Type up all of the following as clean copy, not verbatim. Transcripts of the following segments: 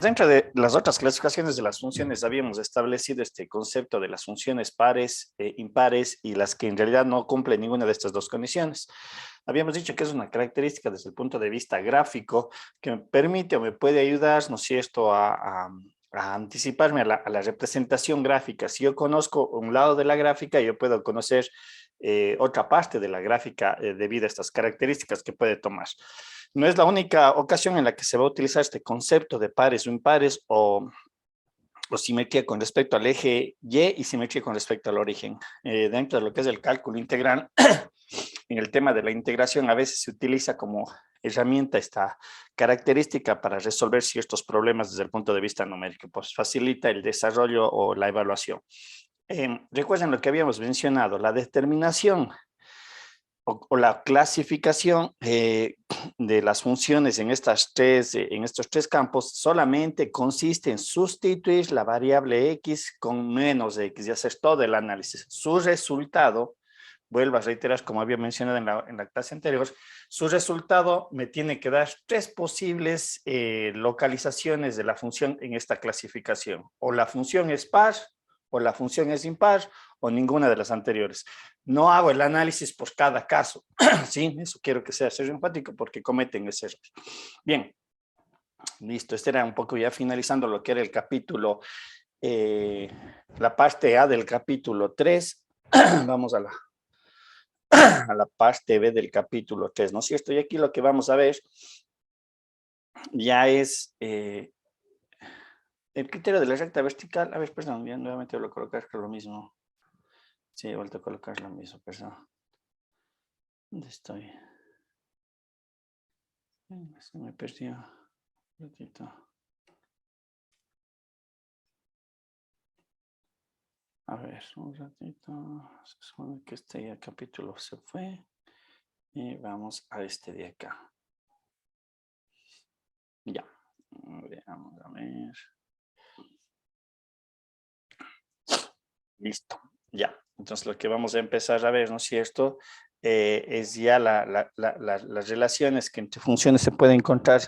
Dentro de las otras clasificaciones de las funciones habíamos establecido este concepto de las funciones pares, impares y las que en realidad no cumplen ninguna de estas dos condiciones. Habíamos dicho que es una característica desde el punto de vista gráfico que me permite o me puede ayudar, ¿no es cierto?, a anticiparme a la representación gráfica. Si yo conozco un lado de la gráfica, yo puedo conocer otra parte de la gráfica debido a estas características que puede tomar. No es la única ocasión en la que se va a utilizar este concepto de pares o impares o simetría con respecto al eje Y y simetría con respecto al origen. Dentro de lo que es el cálculo integral, en el tema de la integración a veces se utiliza como herramienta esta característica para resolver ciertos problemas desde el punto de vista numérico, pues facilita el desarrollo o la evaluación. Recuerden lo que habíamos mencionado, la determinación o la clasificación de las funciones en estos tres campos solamente consiste en sustituir la variable x con menos x y hacer todo el análisis. Su resultado, vuelvo a reiterar como había mencionado en la clase anterior, su resultado me tiene que dar tres posibles localizaciones de la función en esta clasificación. O la función es par, o la función es impar, o ninguna de las anteriores. No hago el análisis por cada caso, ¿sí? Eso quiero que sea ser enfático porque cometen ese error. Bien, listo. Este era un poco ya finalizando lo que era el capítulo, la parte A del capítulo 3. Vamos a la parte B del capítulo 3, ¿no es cierto? Y aquí lo que vamos a ver ya es el criterio de la recta vertical. A ver, perdón, ya nuevamente voy a colocar lo mismo. Sí, he vuelto a colocar lo mismo, perdón. ¿Dónde estoy? Se me perdió un ratito. A ver, un ratito. Se supone que este capítulo se fue. Y vamos a este de acá. Ya. Veamos, a ver. Listo. Ya. Entonces lo que vamos a empezar a ver, ¿no es cierto? Es ya las relaciones que entre funciones se pueden encontrar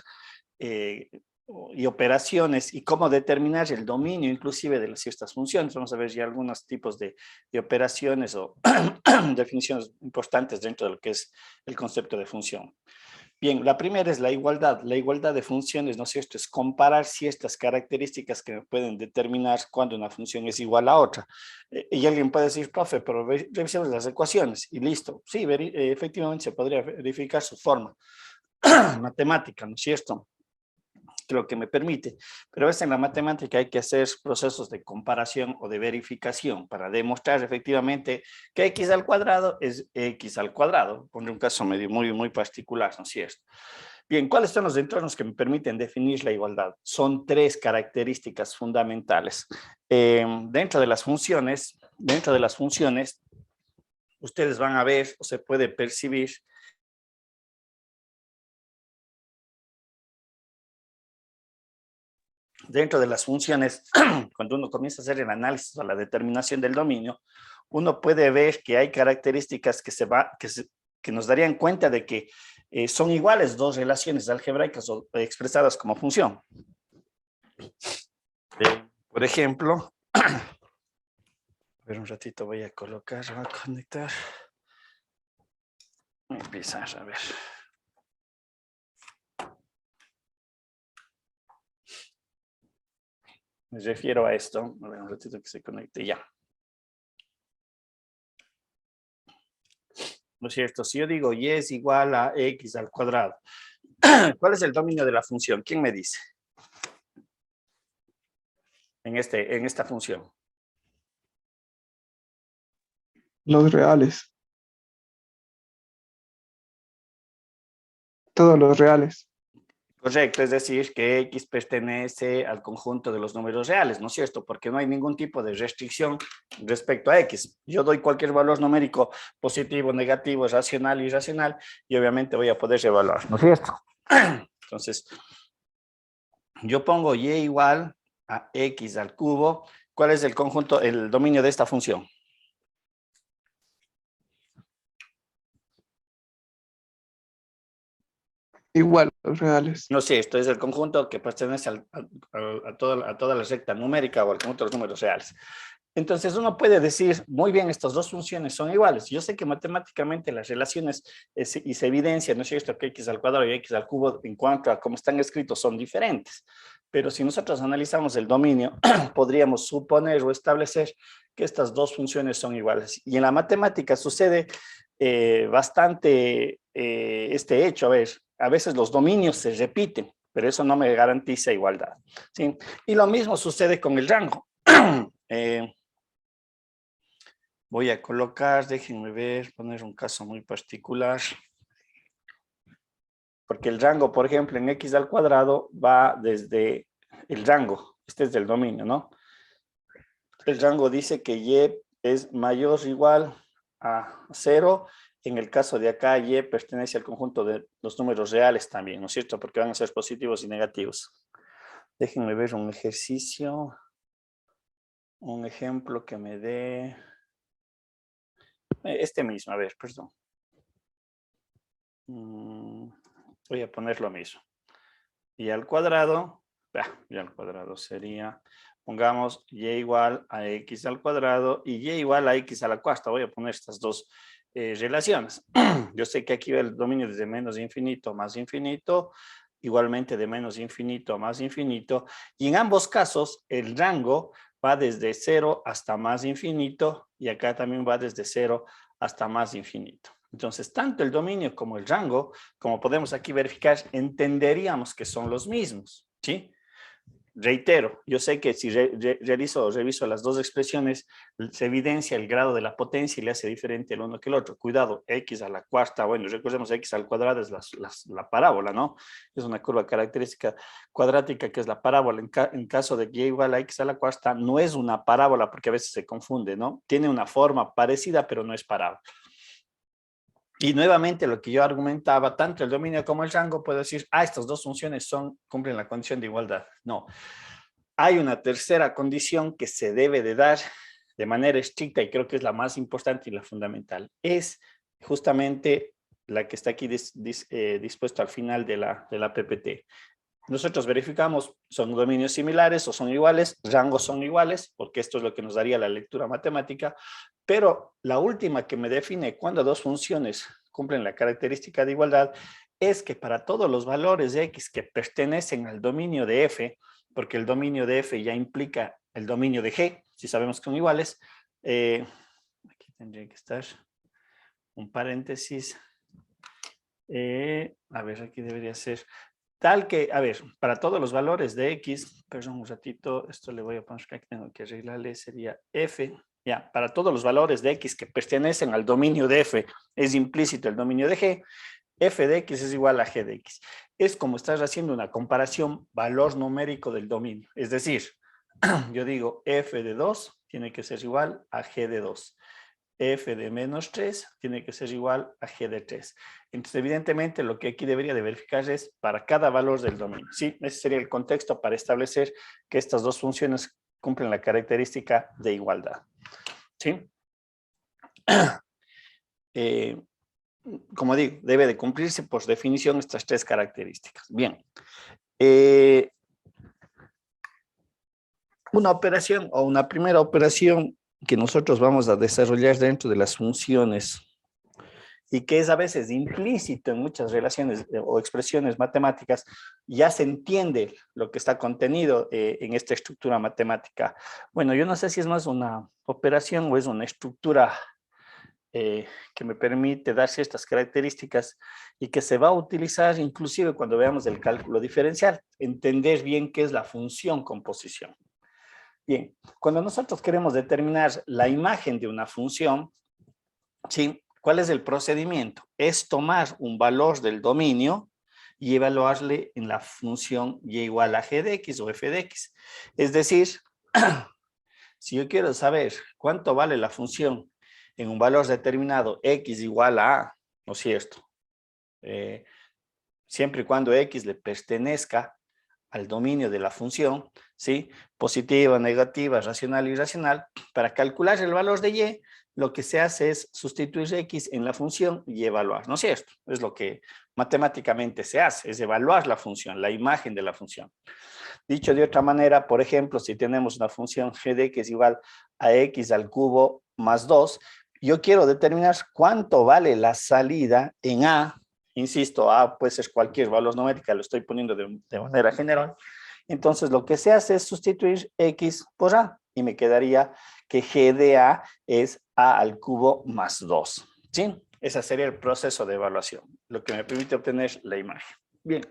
y operaciones y cómo determinar el dominio inclusive de ciertas funciones. Vamos a ver ya algunos tipos de operaciones o definiciones importantes dentro de lo que es el concepto de función. Bien, la primera es la igualdad. La igualdad de funciones, ¿no es cierto? Es comparar ciertas características que pueden determinar cuando una función es igual a otra. Y alguien puede decir, profe, pero revisemos las ecuaciones y listo. Sí, efectivamente se podría verificar su forma matemática, ¿no es cierto? Lo que me permite, pero a veces en la matemática hay que hacer procesos de comparación o de verificación para demostrar efectivamente que x al cuadrado es x al cuadrado, pondré un caso muy particular, ¿no es cierto? Bien, ¿cuáles son los entornos que me permiten definir la igualdad? Son tres características fundamentales. Dentro de las funciones, ustedes van a ver o se puede percibir dentro de las funciones, cuando uno comienza a hacer el análisis o la determinación del dominio, uno puede ver que hay características que nos darían cuenta de que son iguales dos relaciones algebraicas o expresadas como función. Por ejemplo, a ver, un ratito voy a colocar, voy a conectar. Voy a empezar a ver. Me refiero a esto. A ver, un ratito que se conecte ya. ¿No es cierto? Si yo digo y es igual a x al cuadrado, ¿cuál es el dominio de la función? ¿Quién me dice? En esta función. Los reales. Todos los reales. Correcto, es decir, que x pertenece al conjunto de los números reales, ¿no es cierto? Porque no hay ningún tipo de restricción respecto a x. Yo doy cualquier valor numérico positivo, negativo, racional, irracional, y obviamente voy a poder evaluar, ¿no es cierto? Entonces, yo pongo y igual a x al cubo. ¿Cuál es el conjunto, el dominio de esta función? igual a los reales. No sé, esto es el conjunto que pertenece a toda la recta numérica o al conjunto de los números reales. Entonces uno puede decir, muy bien, estas dos funciones son iguales. Yo sé que matemáticamente las relaciones y se evidencia, ¿no es cierto?, que x al cuadrado y x al cubo en cuanto a cómo están escritos son diferentes. Pero si nosotros analizamos el dominio, podríamos suponer o establecer que estas dos funciones son iguales. Y en la matemática sucede bastante este hecho. A veces los dominios se repiten, pero eso no me garantiza igualdad, ¿sí? Y lo mismo sucede con el rango. Voy a colocar, déjenme ver, poner un caso muy particular. Porque el rango, por ejemplo, en x al cuadrado va desde el rango. Este es del dominio, ¿no? El rango dice que y es mayor o igual a 0. En el caso de acá, y pertenece al conjunto de los números reales también, ¿no es cierto? Porque van a ser positivos y negativos. Déjenme ver un ejercicio, un ejemplo que me dé... Este mismo, a ver, perdón. Voy a poner lo mismo. Y al cuadrado, y al cuadrado sería, pongamos y igual a x al cuadrado y y igual a x a la cuarta. Voy a poner estas dos relaciones. Yo sé que aquí va el dominio desde menos infinito a más infinito, igualmente de menos infinito a más infinito, y en ambos casos el rango va desde 0 hasta más infinito, y acá también va desde 0 hasta más infinito. Entonces, tanto el dominio como el rango, como podemos aquí verificar, entenderíamos que son los mismos, ¿sí? Reitero, yo sé que si reviso las dos expresiones, se evidencia el grado de la potencia y le hace diferente el uno que el otro. Cuidado, x a la cuarta, bueno, recordemos x al cuadrado es la parábola, ¿no? Es una curva característica cuadrática que es la parábola. En caso de y igual a x a la cuarta, no es una parábola porque a veces se confunde, ¿no? Tiene una forma parecida, pero no es parábola. Y nuevamente lo que yo argumentaba, tanto el dominio como el rango, puedo decir, estas dos funciones cumplen la condición de igualdad. No. Hay una tercera condición que se debe de dar de manera estricta y creo que es la más importante y la fundamental. Es justamente la que está aquí dispuesta al final de la PPT. Nosotros verificamos, son dominios similares o son iguales, rangos son iguales, porque esto es lo que nos daría la lectura matemática, pero la última que me define cuando dos funciones cumplen la característica de igualdad es que para todos los valores de x que pertenecen al dominio de f, porque el dominio de f ya implica el dominio de g, si sabemos que son iguales, aquí tendría que estar un paréntesis, a ver, aquí debería ser... Tal que, a ver, para todos los valores de x, perdón un ratito, esto le voy a poner que tengo que arreglarle, sería f, ya, para todos los valores de x que pertenecen al dominio de f, es implícito el dominio de g, f de x es igual a g de x. Es como estás haciendo una comparación valor numérico del dominio, es decir, yo digo f de 2 tiene que ser igual a g de 2. F de menos 3 tiene que ser igual a G de 3. Entonces, evidentemente, lo que aquí debería de verificar es para cada valor del dominio. Sí, ese sería el contexto para establecer que estas dos funciones cumplen la característica de igualdad. ¿Sí? Como digo, debe de cumplirse por definición estas tres características. Bien. Una operación o una primera operación que nosotros vamos a desarrollar dentro de las funciones y que es a veces implícito en muchas relaciones o expresiones matemáticas, ya se entiende lo que está contenido en esta estructura matemática. Bueno, yo no sé si es más una operación o es una estructura que me permite dar ciertas características y que se va a utilizar inclusive cuando veamos el cálculo diferencial, entender bien qué es la función composición. Bien, cuando nosotros queremos determinar la imagen de una función, ¿sí? ¿Cuál es el procedimiento? Es tomar un valor del dominio y evaluarle en la función y igual a g de x o f de x. Es decir, si yo quiero saber cuánto vale la función en un valor determinado x igual a a, ¿no es cierto? Siempre y cuando x le pertenezca al dominio de la función, ¿sí? Positiva, negativa, racional, irracional. Para calcular el valor de y, lo que se hace es sustituir X en la función y evaluar, ¿no es cierto? Es lo que matemáticamente se hace, es evaluar la función, la imagen de la función. Dicho de otra manera, por ejemplo, si tenemos una función g de x igual a x al cubo más 2, yo quiero determinar cuánto vale la salida en A. Insisto, A puede ser cualquier valor numérica, lo estoy poniendo de manera general. Entonces, lo que se hace es sustituir x por A y me quedaría que g de A es A al cubo más 2. ¿Sí? Ese sería el proceso de evaluación, lo que me permite obtener la imagen. Bien,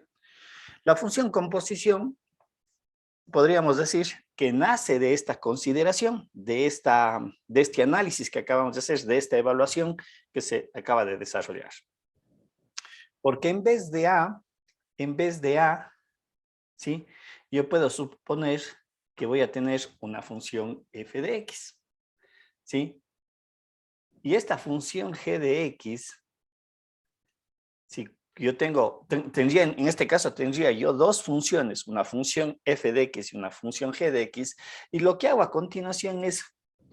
la función composición podríamos decir que nace de esta consideración, de este análisis que acabamos de hacer, de esta evaluación que se acaba de desarrollar. Porque en vez de A, ¿sí? Yo puedo suponer que voy a tener una función f de x, ¿sí? Y esta función g de x, si yo tendría, en este caso tendría yo dos funciones, una función f de x y una función g de x, y lo que hago a continuación es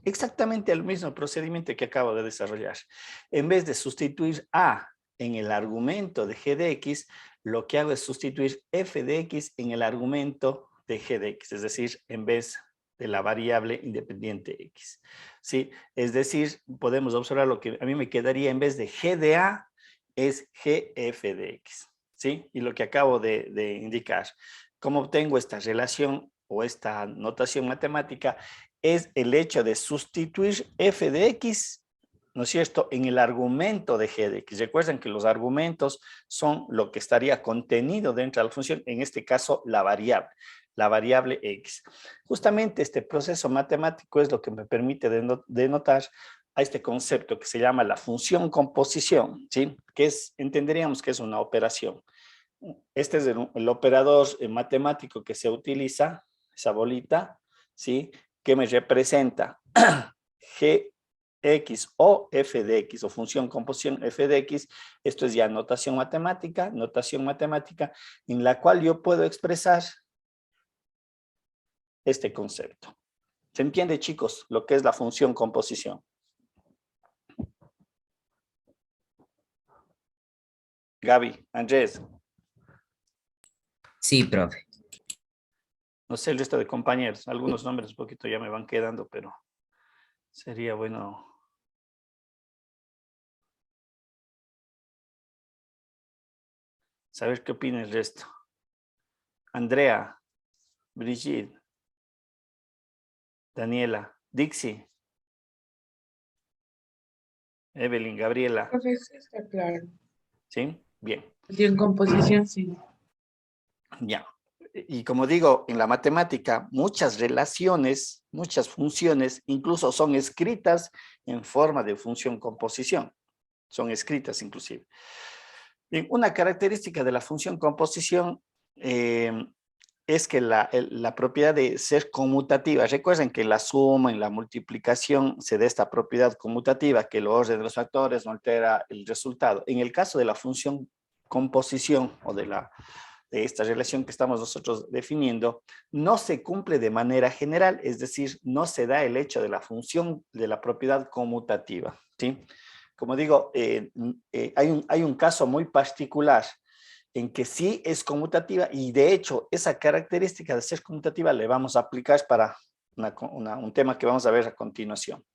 exactamente el mismo procedimiento que acabo de desarrollar. En vez de sustituir a en el argumento de g de x, lo que hago es sustituir f de x en el argumento de g de x, es decir, en vez de la variable independiente x. ¿Sí? Es decir, podemos observar lo que a mí me quedaría en vez de g de a, es gf de x, ¿sí? Y lo que acabo de indicar, ¿cómo obtengo esta relación o esta notación matemática? Es el hecho de sustituir f de x, ¿no es cierto?, en el argumento de g de x. Recuerden que los argumentos son lo que estaría contenido dentro de la función, en este caso la variable x. Justamente este proceso matemático es lo que me permite denotar a este concepto que se llama la función composición, ¿sí? Que entenderíamos que es una operación. Este es el operador matemático que se utiliza, esa bolita, ¿sí? Que me representa gx o f de x, o función composición f de x. Esto es ya notación matemática en la cual yo puedo expresar este concepto. ¿Se entiende, chicos, lo que es la función composición? Gaby, Andrés. Sí, profe. No sé el resto de compañeros, algunos nombres un poquito ya me van quedando, pero sería bueno saber qué opina el resto. Andrea, Brigitte, Daniela, Dixie, Evelyn, Gabriela. Profe, sí está claro. ¿Sí? Bien. Y en composición, sí. Ya. Y como digo, en la matemática, muchas relaciones, muchas funciones, incluso son escritas en forma de función composición. Son escritas inclusive. Bien, una característica de la función composición es que la propiedad de ser conmutativa. Recuerden que en la suma, en la multiplicación, se da esta propiedad conmutativa, que el orden de los factores no altera el resultado. En el caso de la función composición o de esta relación que estamos nosotros definiendo, no se cumple de manera general, es decir, no se da el hecho de la función de la propiedad conmutativa, ¿sí? Como digo, hay un caso muy particular en que sí es conmutativa y de hecho esa característica de ser conmutativa le vamos a aplicar para un tema que vamos a ver a continuación.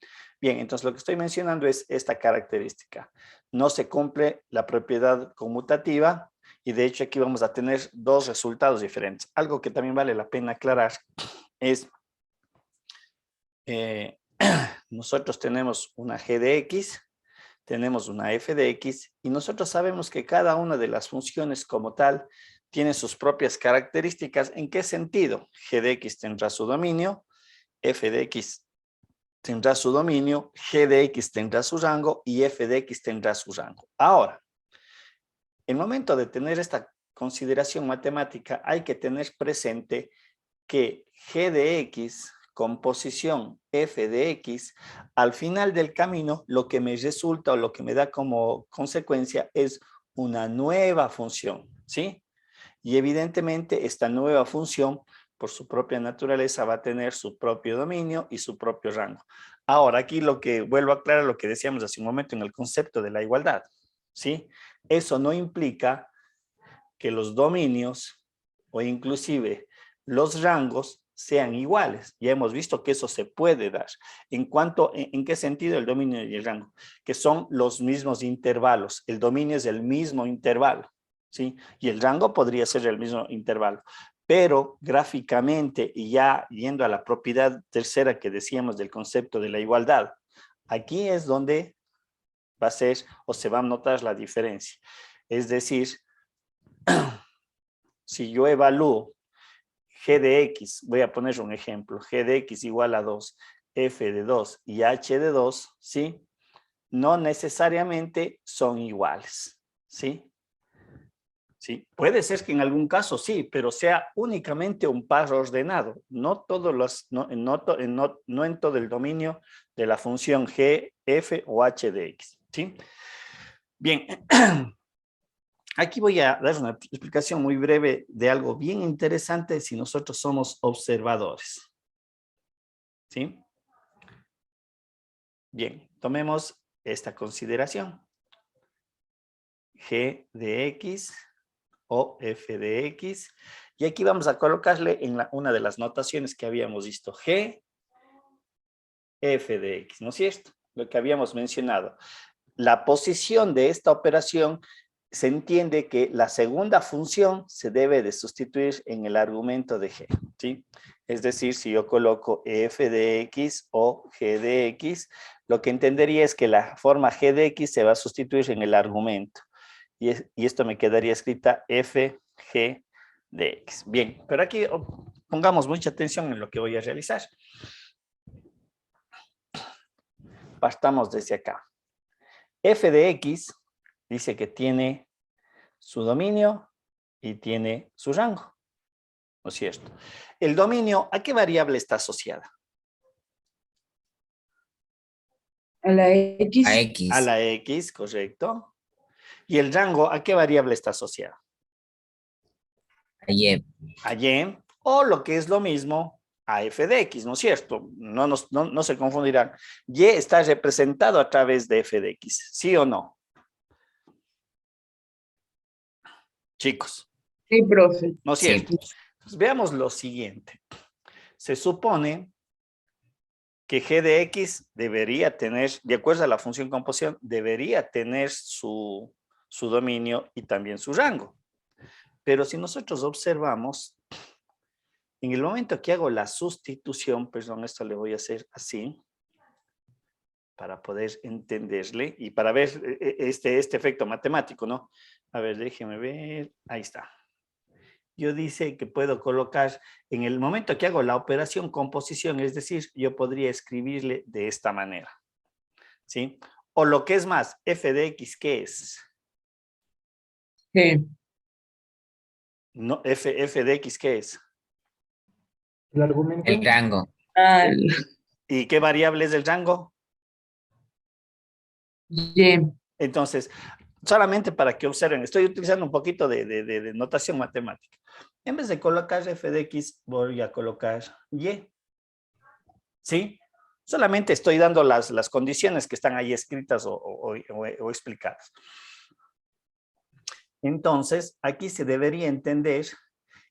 Bien, entonces lo que estoy mencionando es esta característica. No se cumple la propiedad conmutativa y de hecho aquí vamos a tener dos resultados diferentes. Algo que también vale la pena aclarar es nosotros tenemos una g de x, tenemos una f de x y nosotros sabemos que cada una de las funciones como tal tiene sus propias características. ¿En qué sentido? G de x tendrá su dominio, f de x tendrá su dominio, g de x tendrá su rango y f de x tendrá su rango. Ahora, el momento de tener esta consideración matemática hay que tener presente que g de x composición f de x, al final del camino lo que me resulta o lo que me da como consecuencia es una nueva función, ¿sí? Y evidentemente esta nueva función por su propia naturaleza, va a tener su propio dominio y su propio rango. Ahora, aquí lo que vuelvo a aclarar lo que decíamos hace un momento en el concepto de la igualdad, ¿sí? Eso no implica que los dominios o inclusive los rangos sean iguales. Ya hemos visto que eso se puede dar. ¿En qué sentido el dominio y el rango? Que son los mismos intervalos. El dominio es el mismo intervalo, ¿sí? Y el rango podría ser el mismo intervalo. Pero gráficamente, y ya yendo a la propiedad tercera que decíamos del concepto de la igualdad, aquí es donde va a ser o se va a notar la diferencia. Es decir, si yo evalúo g de x, voy a poner un ejemplo, g de x igual a 2, f de 2 y h de 2, ¿sí? No necesariamente son iguales, ¿sí? ¿Sí? Puede ser que en algún caso sí, pero sea únicamente un par ordenado, no en todo el dominio de la función g, f o h de x, ¿sí? Bien, aquí voy a dar una explicación muy breve de algo bien interesante si nosotros somos observadores, ¿sí? Bien, tomemos esta consideración. G de x o f de x. Y aquí vamos a colocarle en una de las notaciones que habíamos visto. G, f de x, ¿no es cierto? Lo que habíamos mencionado. La posición de esta operación se entiende que la segunda función se debe de sustituir en el argumento de g, ¿sí? Es decir, si yo coloco f de x o g de x, lo que entendería es que la forma g de x se va a sustituir en el argumento. Y esto me quedaría escrita f g de x. Bien, pero aquí pongamos mucha atención en lo que voy a realizar. Partamos desde acá. F de x dice que tiene su dominio y tiene su rango, ¿no es cierto? El dominio, ¿a qué variable está asociada? A la X. A X. A la x, correcto. ¿Y el rango, a qué variable está asociada? A Y. A y, o lo que es lo mismo, a f de x, ¿no es cierto? No se confundirán. Y está representado a través de f de x, ¿sí o no? Chicos, Sí, profe. ¿no es Sí. cierto? Entonces, veamos lo siguiente. Se supone que g de x debería tener, de acuerdo a la función composición, debería tener su dominio y también su rango. Pero si nosotros observamos, en el momento que hago la sustitución, perdón, esto le voy a hacer así, para poder entenderle y para ver este efecto matemático, ¿no? A ver, déjeme ver, ahí está. Yo dice que puedo colocar, en el momento que hago la operación composición, es decir, yo podría escribirle de esta manera, ¿sí? O lo que es más, f de x, ¿qué es? G. No, f de x, ¿qué es? El argumento. El rango. Ah, ¿Y qué variable es el rango? Y. Entonces, solamente para que observen, estoy utilizando un poquito de notación matemática. En vez de colocar f de x, voy a colocar y. ¿Sí? Solamente estoy dando las condiciones que están ahí escritas o explicadas. Entonces, aquí se debería entender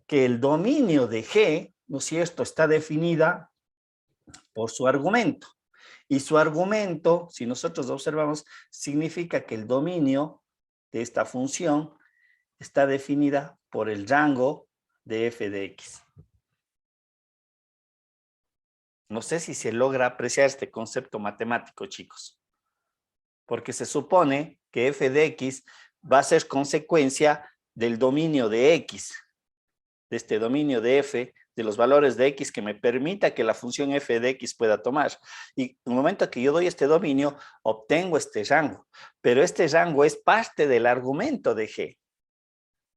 que el dominio de G, ¿no es cierto?, está definida por su argumento. Y su argumento, si nosotros observamos, significa que el dominio de esta función está definida por el rango de f de x. No sé si se logra apreciar este concepto matemático, chicos. Porque se supone que f de x va a ser consecuencia del dominio de x, de este dominio de f, de los valores de x que me permita que la función f de x pueda tomar. Y en el momento que yo doy este dominio, obtengo este rango. Pero este rango es parte del argumento de g.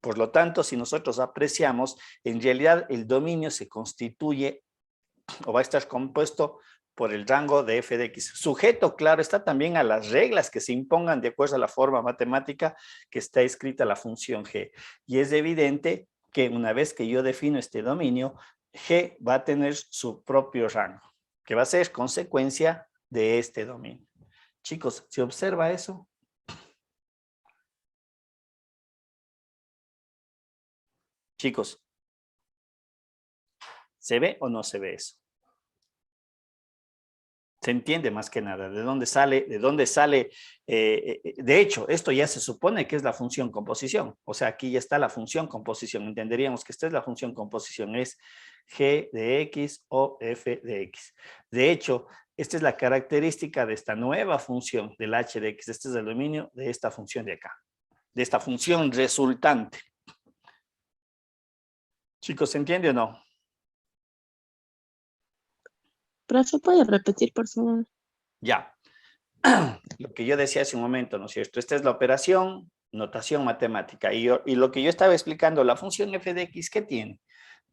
Por lo tanto, si nosotros apreciamos, en realidad el dominio se constituye o va a estar compuesto por el rango de f de x. Sujeto, claro, está también a las reglas que se impongan de acuerdo a la forma matemática que está escrita la función g. Y es evidente que una vez que yo defino este dominio, G va a tener su propio rango, que va a ser consecuencia de este dominio. Chicos, ¿se observa eso? Chicos, ¿se ve o no se ve eso? Se entiende más que nada de dónde sale, de hecho, esto ya se supone que es la función composición, o sea, aquí ya está la función composición, entenderíamos que esta es la función composición, es g de x o f de x. De hecho, esta es la característica de esta nueva función del h de x, este es el dominio de esta función de acá, de esta función resultante. Chicos, ¿se entiende o no? Profe, ¿puede repetir, por favor? Ya. Lo que yo decía hace un momento, ¿no es cierto? Esta es la operación, notación matemática. Y lo que yo estaba explicando, la función f de x, ¿qué tiene?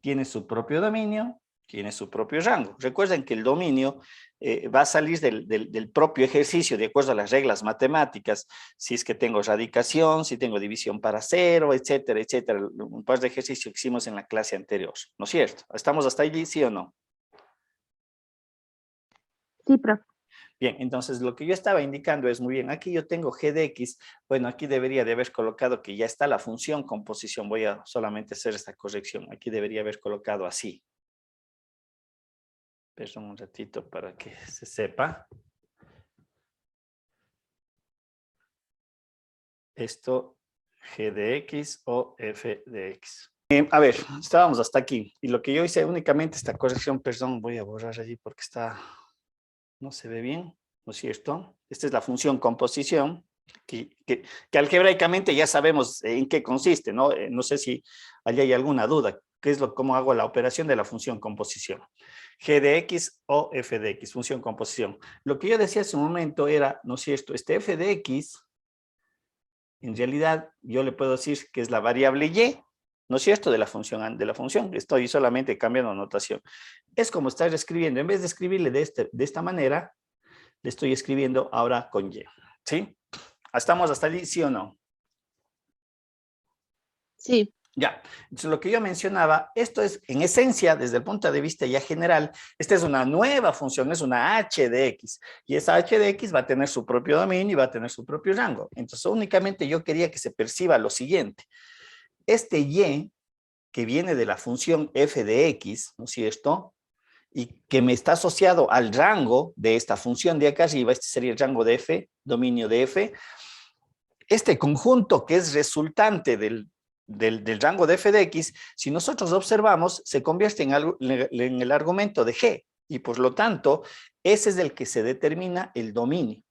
Tiene su propio dominio, tiene su propio rango. Recuerden que el dominio va a salir del propio ejercicio de acuerdo a las reglas matemáticas, si es que tengo radicación, si tengo división para cero, etcétera, etcétera. Un par de ejercicios que hicimos en la clase anterior, ¿no es cierto? ¿Estamos hasta allí, sí o no? Sí, profe. Bien, entonces lo que yo estaba indicando es muy bien, aquí yo tengo g de x, bueno, aquí debería de haber colocado que ya está la función composición, voy a solamente hacer esta corrección, aquí debería haber colocado así. Perdón un ratito para que se sepa. Esto, g de x o f de x. A ver, estábamos hasta aquí, y lo que yo hice únicamente esta corrección, perdón, voy a borrar allí porque está, no se ve bien. ¿No es cierto? Esta es la función composición, que algebraicamente ya sabemos en qué consiste, ¿no? No sé si allí hay alguna duda. ¿Qué es cómo hago la operación de la función composición? G de x o f de x, función composición. Lo que yo decía hace un momento era, ¿no es cierto? Este f de x, en realidad, yo le puedo decir que es la variable y, ¿no es cierto? De la función. Estoy solamente cambiando notación. Es como estar escribiendo, en vez de escribirle de esta manera, le estoy escribiendo ahora con y, ¿sí? ¿Estamos hasta allí, sí o no? Sí. Ya, entonces lo que yo mencionaba, esto es en esencia, desde el punto de vista ya general, esta es una nueva función, es una h de x, y esa h de x va a tener su propio dominio y va a tener su propio rango. Entonces únicamente yo quería que se perciba lo siguiente, este y, que viene de la función f de x, ¿no es cierto?, y que me está asociado al rango de esta función de acá arriba, este sería el rango de f, dominio de f, este conjunto que es resultante del rango de f de x, si nosotros observamos, se convierte en el argumento de g, y por lo tanto, ese es el que se determina el dominio.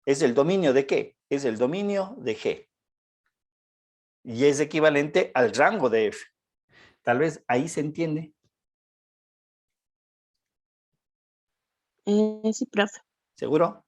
¿Es el dominio de qué? Es el dominio de g. Y es equivalente al rango de f. Tal vez ahí se entiende. Sí, profe. ¿Seguro?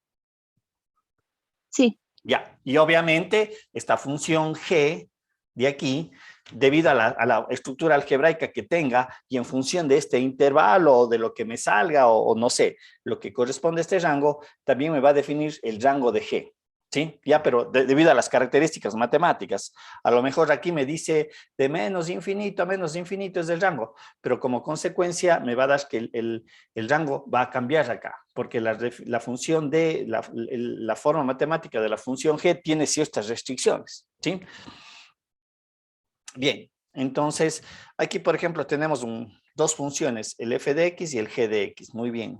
Sí. Ya, y obviamente esta función g de aquí, debido a la estructura algebraica que tenga y en función de este intervalo o de lo que me salga o no sé, lo que corresponde a este rango, también me va a definir el rango de g. ¿Sí? Ya, pero debido a las características matemáticas, a lo mejor aquí me dice de menos infinito a menos infinito es el rango, pero como consecuencia me va a dar que el rango va a cambiar acá, porque la función de, la forma matemática de la función g tiene ciertas restricciones, ¿sí? Bien, entonces aquí por ejemplo tenemos dos funciones, el f de x y el g de x, muy bien.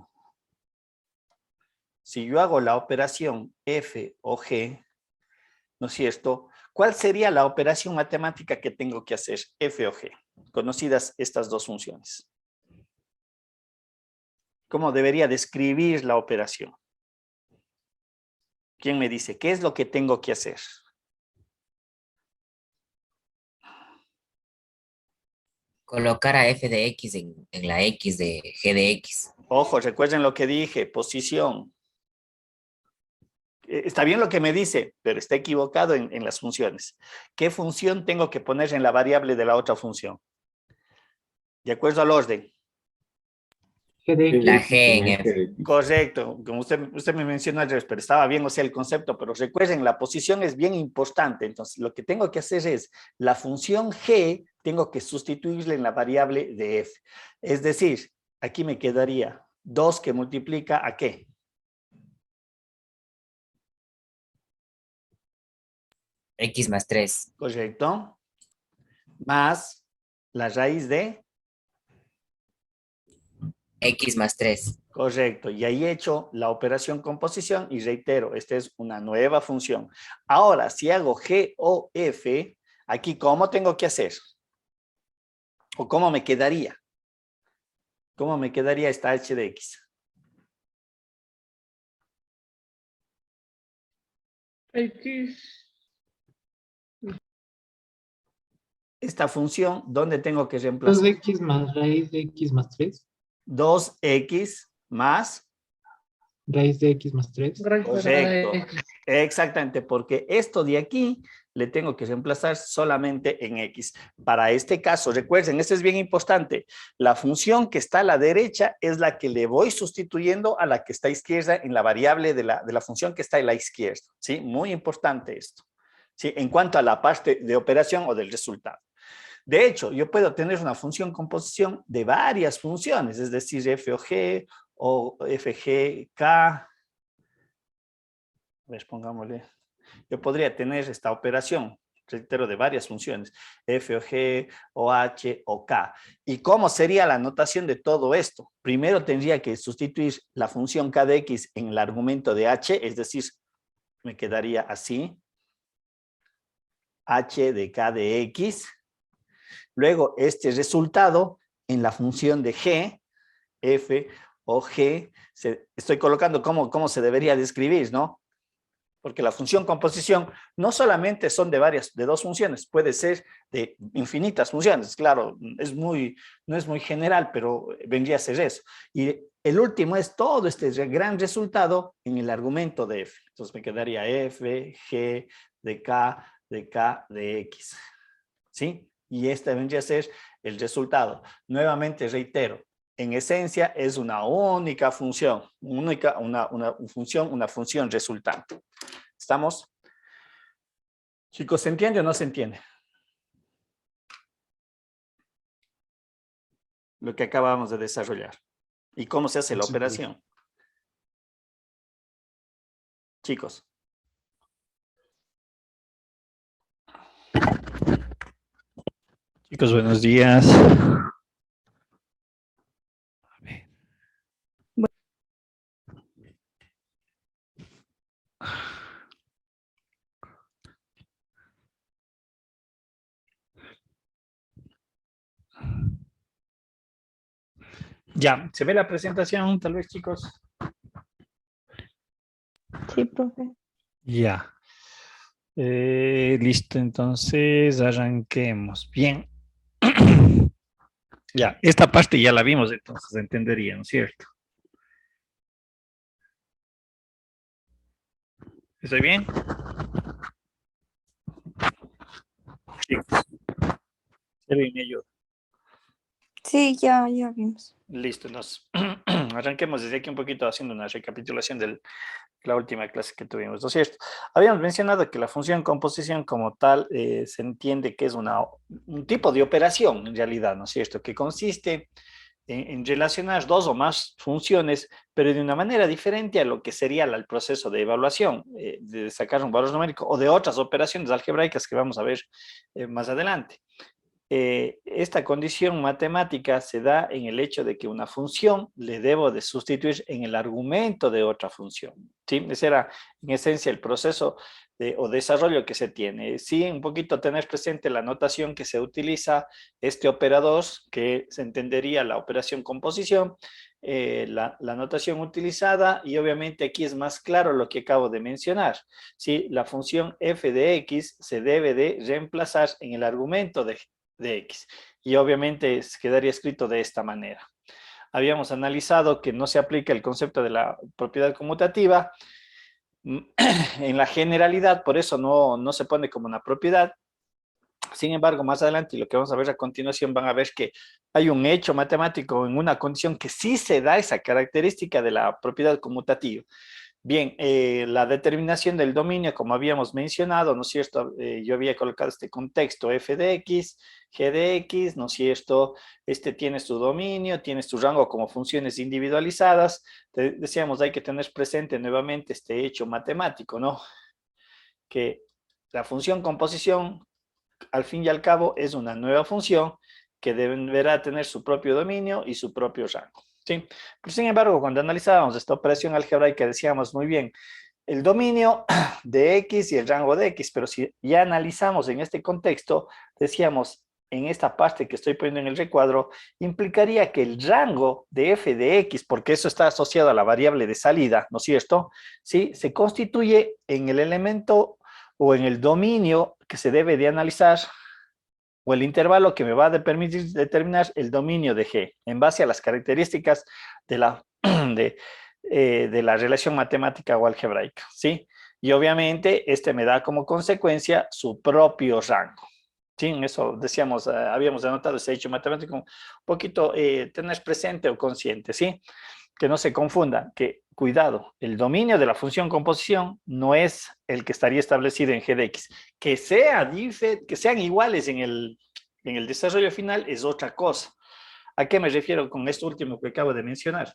Si yo hago la operación f o g, ¿no es cierto? ¿Cuál sería la operación matemática que tengo que hacer, f o g? Conocidas estas dos funciones. ¿Cómo debería describir la operación? ¿Quién me dice qué es lo que tengo que hacer? Colocar a f de x en la x de g de x. Ojo, recuerden lo que dije, posición. Está bien lo que me dice, pero está equivocado en las funciones. ¿Qué función tengo que poner en la variable de la otra función? De acuerdo al orden. G de X. La G en F. F. Correcto, como usted me mencionó ayer, pero estaba bien, o sea, el concepto, pero recuerden, la posición es bien importante. Entonces, lo que tengo que hacer es, la función G, tengo que sustituirle en la variable de F. Es decir, aquí me quedaría 2 que multiplica ¿a qué? X más 3. Correcto. Más la raíz de... X más 3. Correcto, y ahí he hecho la operación composición y reitero, esta es una nueva función. Ahora, si hago G o F, aquí, ¿cómo tengo que hacer? ¿O cómo me quedaría? ¿Cómo me quedaría esta H de X? X. Esta función, ¿dónde tengo que reemplazar? 2X más raíz de X más 3. 2X más... Raíz de X más 3. Correcto, exactamente, porque esto de aquí le tengo que reemplazar solamente en X. Para este caso, recuerden, esto es bien importante, la función que está a la derecha es la que le voy sustituyendo a la que está a izquierda en la variable de la función que está a la izquierda, ¿sí? Muy importante esto, ¿sí? En cuanto a la parte de operación o del resultado. De hecho, yo puedo tener una función composición de varias funciones, es decir, f o g o FGK. A ver, pongámosle. Yo podría tener esta operación, reitero, de varias funciones, f o g, o h, o k. ¿Y cómo sería la notación de todo esto? Primero tendría que sustituir la función k de x en el argumento de h, es decir, me quedaría así. H de k de x. Luego, este resultado en la función de g, f o g, estoy colocando cómo se debería describir, ¿no? Porque la función composición no solamente son de dos funciones, puede ser de infinitas funciones, claro, no es muy general, pero vendría a ser eso. Y el último es todo este gran resultado en el argumento de f. Entonces me quedaría f, g, de k, de x. ¿Sí? Y este vendría a ser el resultado. Nuevamente reitero, en esencia es una única función, una función resultante. ¿Estamos? Chicos, ¿se entiende o no se entiende? Lo que acabamos de desarrollar. ¿Y cómo se hace la operación? Chicos. Chicos, buenos días. Ya, ¿se ve la presentación tal vez, chicos? Sí, profe. Ya. Listo, entonces arranquemos. Bien. Ya, esta parte ya la vimos, entonces entendería, ¿no es cierto? ¿Estoy bien? Chicos. ¿Se ve mi ayuda? Sí, ya vimos. Listo, nos arranquemos desde aquí un poquito haciendo una recapitulación de la última clase que tuvimos, ¿no es cierto? Habíamos mencionado que la función composición como tal se entiende que es un tipo de operación en realidad, ¿no es cierto? Que consiste en relacionar dos o más funciones, pero de una manera diferente a lo que sería el proceso de evaluación, de sacar un valor numérico o de otras operaciones algebraicas que vamos a ver más adelante. Esta condición matemática se da en el hecho de que una función le debo de sustituir en el argumento de otra función, ¿sí? Ese era en esencia el proceso o desarrollo que se tiene. Sí, un poquito tener presente la notación que se utiliza, este operador, que se entendería la operación composición, la notación utilizada, y obviamente aquí es más claro lo que acabo de mencionar. ¿Sí? La función f de x se debe de reemplazar en el argumento de x, y obviamente quedaría escrito de esta manera. Habíamos analizado que no se aplica el concepto de la propiedad conmutativa en la generalidad, por eso no se pone como una propiedad, Sin embargo, más adelante, y lo que vamos a ver a continuación, van a ver que hay un hecho matemático en una condición que sí se da esa característica de la propiedad conmutativa. Bien, la determinación del dominio, como habíamos mencionado, ¿no es cierto? Yo había colocado este contexto f de x, g de x, ¿no es cierto? Tienes tu dominio, tienes tu rango como funciones individualizadas. Decíamos, hay que tener presente nuevamente este hecho matemático, ¿no? Que la función composición, al fin y al cabo, es una nueva función que deberá tener su propio dominio y su propio rango. ¿Sí? Pero sin embargo, cuando analizábamos esta operación algebraica, decíamos muy bien, el dominio de X y el rango de X, pero si ya analizamos en este contexto, decíamos, en esta parte que estoy poniendo en el recuadro, implicaría que el rango de f de X, porque eso está asociado a la variable de salida, ¿no es cierto? ¿Sí? Se constituye en el elemento o en el dominio que se debe de analizar, o el intervalo que me va a permitir determinar el dominio de G en base a las características de la, de la relación matemática o algebraica, ¿sí? Y obviamente me da como consecuencia su propio rango. Sí, en eso decíamos, habíamos anotado ese hecho matemático un poquito tener presente o consciente, ¿sí? Que no se confunda, que cuidado, el dominio de la función composición no es el que estaría establecido en g de x. Que sean iguales en el desarrollo final es otra cosa. ¿A qué me refiero con esto último que acabo de mencionar?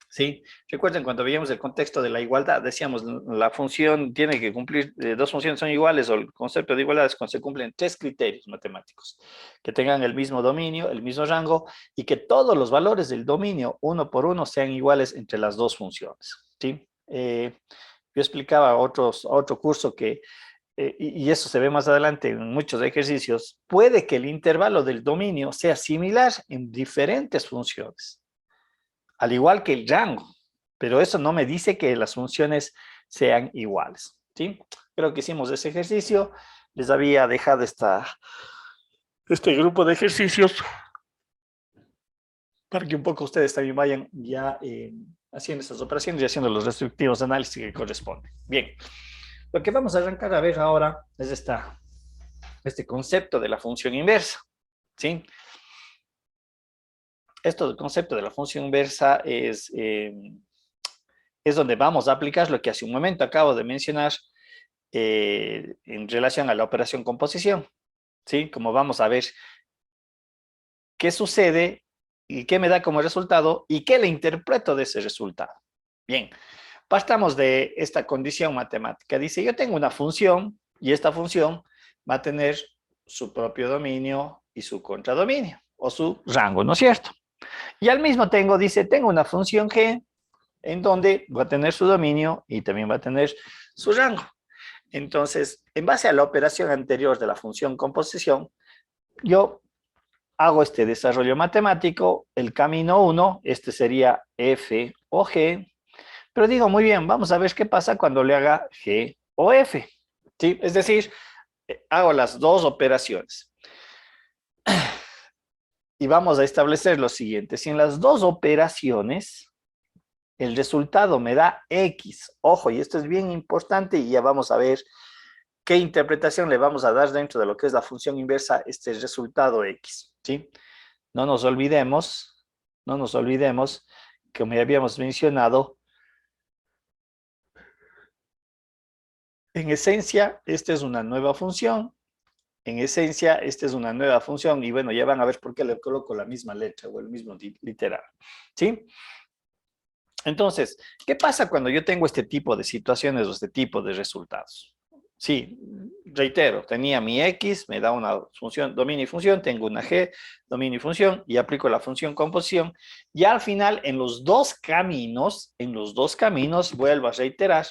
¿Sí? Recuerden cuando veíamos el contexto de la igualdad, decíamos la función tiene que cumplir, dos funciones son iguales, o el concepto de igualdad es cuando se cumplen tres criterios matemáticos, que tengan el mismo dominio, el mismo rango, y que todos los valores del dominio, uno por uno, sean iguales entre las dos funciones. ¿Sí? Yo explicaba otro curso que, y eso se ve más adelante en muchos ejercicios, puede que el intervalo del dominio sea similar en diferentes funciones, al igual que el rango, pero eso no me dice que las funciones sean iguales, ¿sí? Creo que hicimos ese ejercicio, les había dejado este grupo de ejercicios para que un poco ustedes también vayan ya haciendo estas operaciones y haciendo los respectivos análisis que corresponden. Bien, lo que vamos a arrancar a ver ahora es este concepto de la función inversa, ¿sí? Esto del concepto de la función inversa es donde vamos a aplicar lo que hace un momento acabo de mencionar en relación a la operación composición, ¿sí? Como vamos a ver qué sucede y qué me da como resultado y qué le interpreto de ese resultado. Bien, partamos de esta condición matemática. Dice, yo tengo una función y esta función va a tener su propio dominio y su contradominio, o su rango, ¿no es cierto? Y al mismo dice, tengo una función g en donde va a tener su dominio y también va a tener su rango. Entonces, en base a la operación anterior de la función composición, yo hago este desarrollo matemático, el camino 1, sería f o g, pero digo, muy bien, vamos a ver qué pasa cuando le haga g o f, ¿sí? Es decir, hago las dos operaciones. Y vamos a establecer lo siguiente, si en las dos operaciones el resultado me da X. Ojo, y esto es bien importante y ya vamos a ver qué interpretación le vamos a dar dentro de lo que es la función inversa, este resultado X, ¿sí? No nos olvidemos, como ya habíamos mencionado, en esencia, esta es una nueva función. En esencia, esta es una nueva función y bueno, ya van a ver por qué le coloco la misma letra o el mismo literal, ¿sí? Entonces, ¿qué pasa cuando yo tengo este tipo de situaciones o este tipo de resultados? Sí, reitero, tenía mi X, me da una función, dominio y función, tengo una G, dominio y función, y aplico la función composición, y al final, en los dos caminos, vuelvo a reiterar,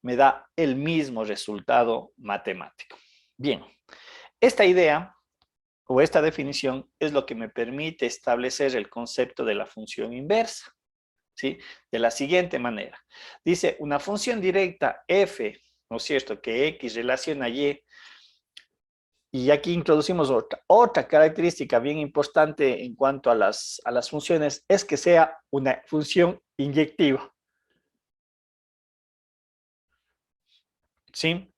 me da el mismo resultado matemático. Bien, esta idea o esta definición es lo que me permite establecer el concepto de la función inversa. ¿Sí? De la siguiente manera. Dice, una función directa f, ¿no es cierto? Que x relaciona y. Y aquí introducimos otra característica bien importante en cuanto a las funciones, es que sea una función inyectiva. ¿Sí?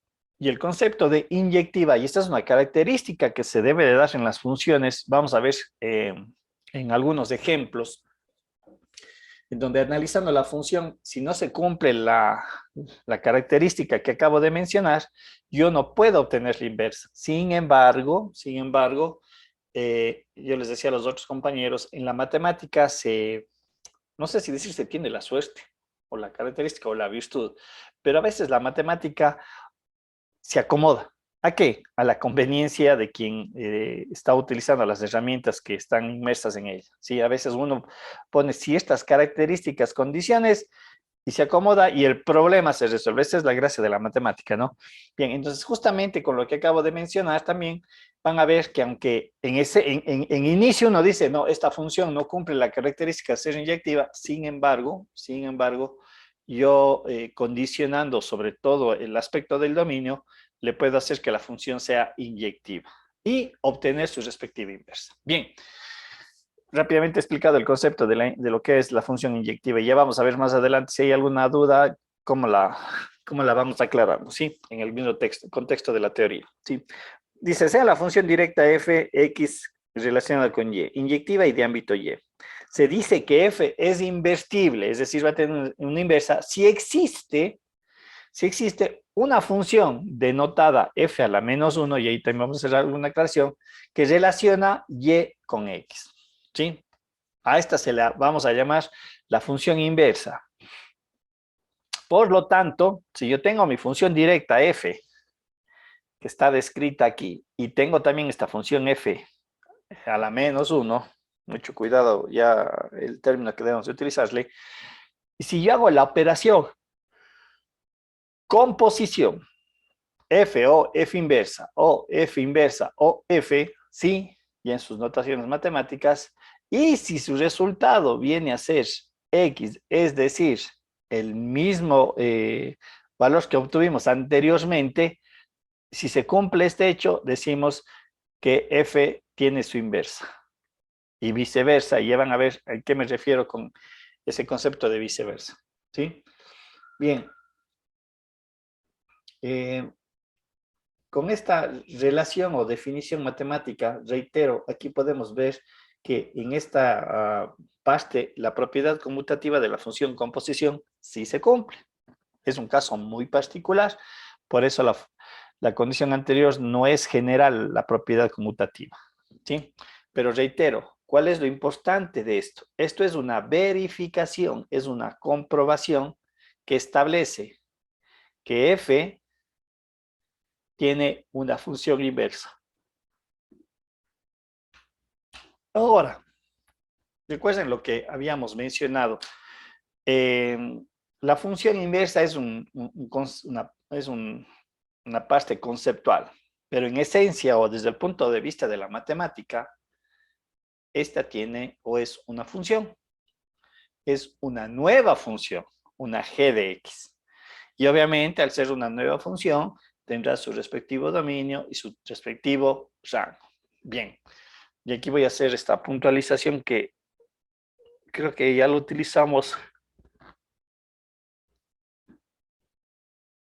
Y el concepto de inyectiva, y esta es una característica que se debe de dar en las funciones, vamos a ver en algunos ejemplos, en donde analizando la función, si no se cumple la característica que acabo de mencionar, yo no puedo obtener la inversa. Sin embargo, yo les decía a los otros compañeros, en la matemática no sé si decir se tiene la suerte, o la característica, o la virtud, pero a veces la matemática se acomoda. ¿A qué? A la conveniencia de quien está utilizando las herramientas que están inmersas en ella. ¿Sí? A veces uno pone ciertas características, condiciones, y se acomoda y el problema se resuelve. Esa es la gracia de la matemática, ¿no? Bien, entonces justamente con lo que acabo de mencionar también van a ver que aunque en inicio uno dice, no, esta función no cumple la característica de ser inyectiva, sin embargo, yo condicionando sobre todo el aspecto del dominio, le puedo hacer que la función sea inyectiva y obtener su respectiva inversa. Bien, rápidamente he explicado el concepto de lo que es la función inyectiva y ya vamos a ver más adelante si hay alguna duda, cómo la vamos aclarando, ¿sí? En el mismo contexto de la teoría, ¿sí? Dice, sea la función directa f, x relacionada con y, inyectiva y de ámbito y. Se dice que f es invertible, es decir, va a tener una inversa si existe una función denotada f a la menos 1, y ahí también vamos a hacer una aclaración, que relaciona y con x, ¿sí? A esta vamos a llamar la función inversa. Por lo tanto, si yo tengo mi función directa f, que está descrita aquí, y tengo también esta función f a la menos 1, mucho cuidado ya el término que debemos de utilizarle, y si yo hago la operación composición, f o f inversa, o f inversa, o f, ¿sí? Y en sus notaciones matemáticas, y si su resultado viene a ser x, es decir, el mismo valor que obtuvimos anteriormente, si se cumple este hecho, decimos que f tiene su inversa. Y viceversa, y ya van a ver a qué me refiero con ese concepto de viceversa, ¿sí? Bien. Con esta relación o definición matemática, reitero, aquí podemos ver que en esta parte la propiedad conmutativa de la función composición sí se cumple. Es un caso muy particular, por eso la condición anterior no es general la propiedad conmutativa, ¿sí? Pero reitero, ¿cuál es lo importante de esto? Esto es una verificación, es una comprobación que establece que f tiene una función inversa. Ahora, recuerden lo que habíamos mencionado. La función inversa es una parte conceptual, pero en esencia o desde el punto de vista de la matemática, esta tiene o es una función. Es una nueva función, una g de x. Y obviamente al ser una nueva función, tendrá su respectivo dominio y su respectivo rango. Bien, y aquí voy a hacer esta puntualización que creo que ya lo utilizamos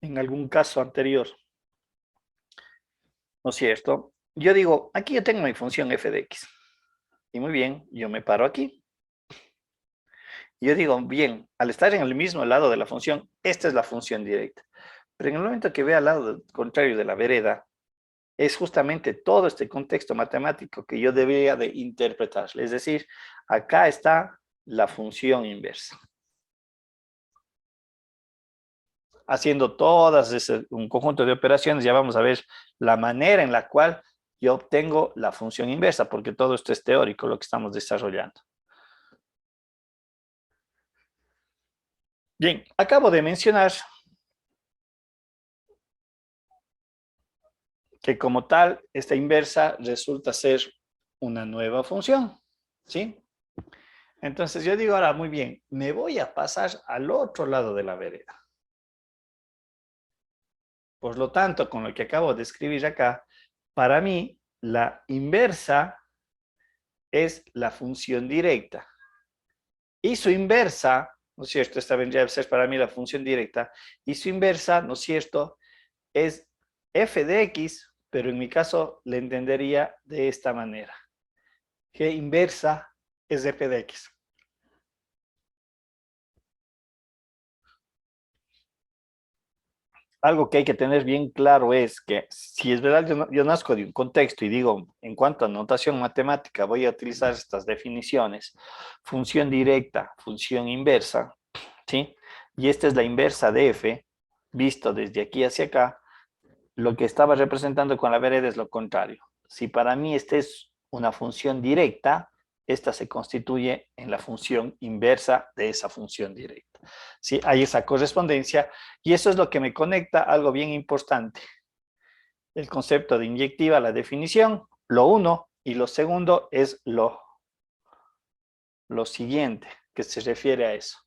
en algún caso anterior. ¿No es cierto? Yo digo, aquí yo tengo mi función f de x. Y muy bien, yo me paro aquí. Y yo digo, bien, al estar en el mismo lado de la función, esta es la función directa. Pero en el momento que vea al lado contrario de la vereda, es justamente todo este contexto matemático que yo debería de interpretar. Es decir, acá está la función inversa. Haciendo un conjunto de operaciones, ya vamos a ver la manera en la cual yo obtengo la función inversa, porque todo esto es teórico, lo que estamos desarrollando. Bien, acabo de mencionar que como tal, esta inversa resulta ser una nueva función, ¿sí? Entonces yo digo ahora, muy bien, me voy a pasar al otro lado de la vereda. Por lo tanto, con lo que acabo de escribir acá, para mí, la inversa es la función directa. Y su inversa, ¿no es cierto? Esta vendría a ser para mí la función directa. Y su inversa, ¿no es cierto? Es f de x, pero en mi caso le entendería de esta manera. G inversa es f de x. Algo que hay que tener bien claro es que si es verdad, yo nazco de un contexto y digo, en cuanto a notación matemática, voy a utilizar estas definiciones, función directa, función inversa, ¿sí? Y esta es la inversa de f, visto desde aquí hacia acá, lo que estaba representando con la vereda es lo contrario. Si para mí esta es una función directa, esta se constituye en la función inversa de esa función directa. ¿Sí? Hay esa correspondencia y eso es lo que me conecta a algo bien importante. El concepto de inyectiva, la definición, lo uno, y lo segundo es lo siguiente, que se refiere a eso.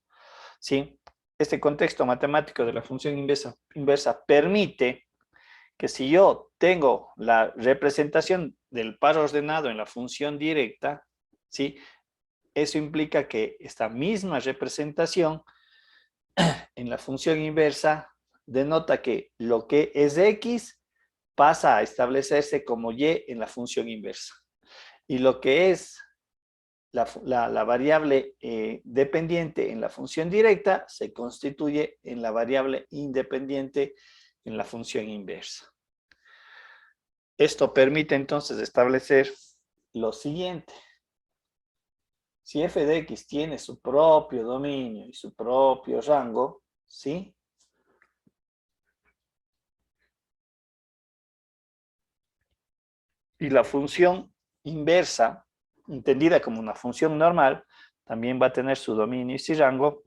¿Sí? Este contexto matemático de la función inversa permite que si yo tengo la representación del par ordenado en la función directa, ¿sí? Eso implica que esta misma representación en la función inversa denota que lo que es x pasa a establecerse como y en la función inversa. Y lo que es la variable dependiente en la función directa se constituye en la variable independiente en la función inversa. Esto permite entonces establecer lo siguiente. Si f de x tiene su propio dominio y su propio rango, ¿sí? Y la función inversa, entendida como una función normal, también va a tener su dominio y su rango.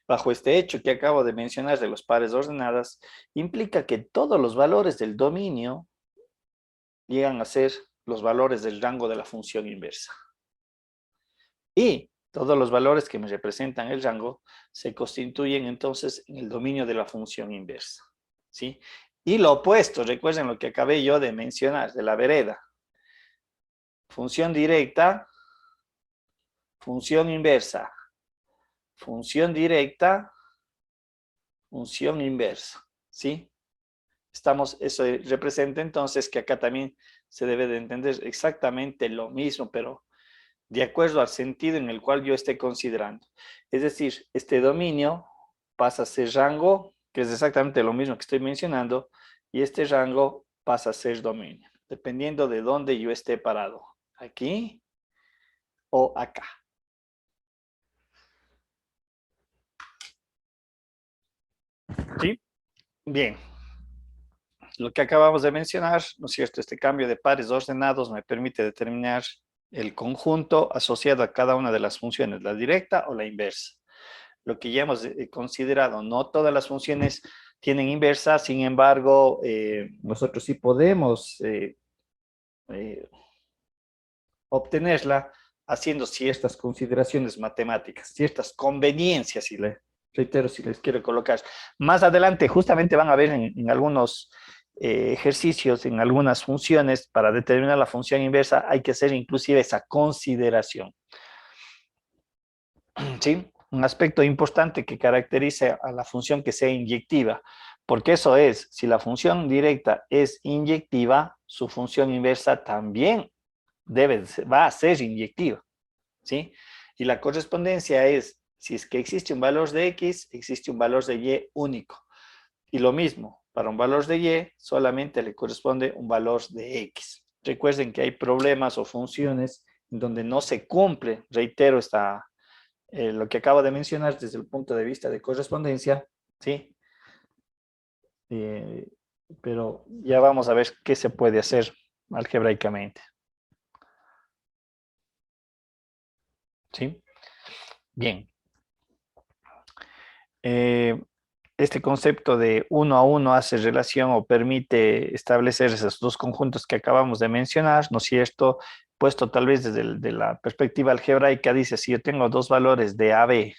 Bajo este hecho que acabo de mencionar de los pares ordenadas, implica que todos los valores del dominio llegan a ser los valores del rango de la función inversa. Y todos los valores que me representan el rango se constituyen entonces en el dominio de la función inversa. ¿Sí? Y lo opuesto, recuerden lo que acabé yo de mencionar, de la vereda. Función directa, función inversa, función directa, función inversa. ¿Sí? Eso representa entonces que acá también se debe de entender exactamente lo mismo, pero de acuerdo al sentido en el cual yo esté considerando. Es decir, este dominio pasa a ser rango, que es exactamente lo mismo que estoy mencionando, y este rango pasa a ser dominio, dependiendo de dónde yo esté parado, aquí o acá. ¿Sí? Bien. Lo que acabamos de mencionar, ¿no es cierto? Este cambio de pares ordenados me permite determinar el conjunto asociado a cada una de las funciones, la directa o la inversa. Lo que ya hemos considerado, no todas las funciones tienen inversa, sin embargo, nosotros sí podemos obtenerla haciendo ciertas consideraciones matemáticas, ciertas conveniencias, reitero, si les quiero colocar. Más adelante, justamente van a ver en algunos ejercicios, en algunas funciones, para determinar la función inversa, hay que hacer inclusive esa consideración. ¿Sí? Un aspecto importante que caracteriza a la función que sea inyectiva, porque eso es, si la función directa es inyectiva, su función inversa también va a ser inyectiva, ¿sí? Y la correspondencia es, si es que existe un valor de x, existe un valor de y único. Y lo mismo, para un valor de y, solamente le corresponde un valor de x. Recuerden que hay problemas o funciones en donde no se cumple, reitero, lo que acabo de mencionar desde el punto de vista de correspondencia, ¿sí? Pero ya vamos a ver qué se puede hacer algebraicamente. ¿Sí? Bien. Este concepto de uno a uno hace relación o permite establecer esos dos conjuntos que acabamos de mencionar, ¿no es cierto? Puesto tal vez desde la perspectiva algebraica, dice, si yo tengo dos valores de AB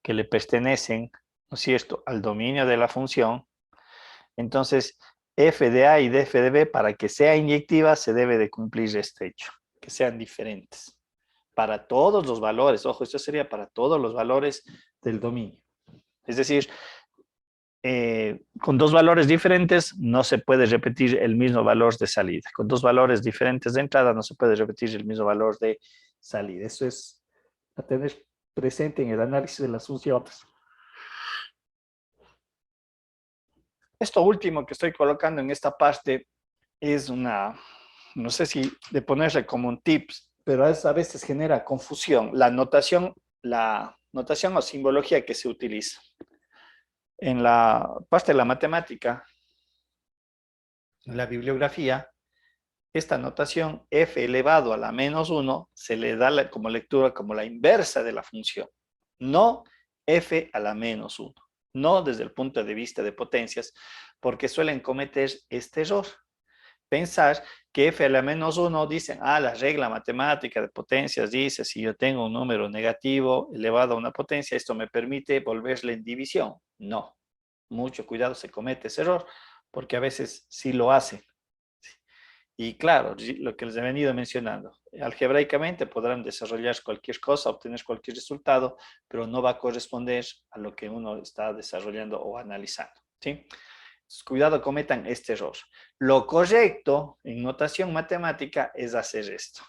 que le pertenecen, ¿no es cierto?, al dominio de la función, entonces f de A y de f de B, para que sea inyectiva, se debe de cumplir este hecho, que sean diferentes. Para todos los valores, ojo, esto sería para todos los valores del dominio. Es decir, con dos valores diferentes no se puede repetir el mismo valor de salida. Con dos valores diferentes de entrada no se puede repetir el mismo valor de salida. Eso es a tener presente en el análisis de las funciones. Esto último que estoy colocando en esta parte es una, no sé si de ponerle como un tips, pero a veces genera confusión. La notación o simbología que se utiliza. En la parte de la matemática, en la bibliografía, esta notación f elevado a la menos 1 se le da como lectura como la inversa de la función, no f a la menos 1, no desde el punto de vista de potencias, porque suelen cometer este error. Pensar que f a la menos 1 dicen, la regla matemática de potencias dice, si yo tengo un número negativo elevado a una potencia, esto me permite volverle en división. No, mucho cuidado, se comete ese error, porque a veces sí lo hacen. Y claro, lo que les he venido mencionando, algebraicamente podrán desarrollar cualquier cosa, obtener cualquier resultado, pero no va a corresponder a lo que uno está desarrollando o analizando, ¿sí? Entonces, cuidado, cometan este error. Lo correcto en notación matemática es hacer esto.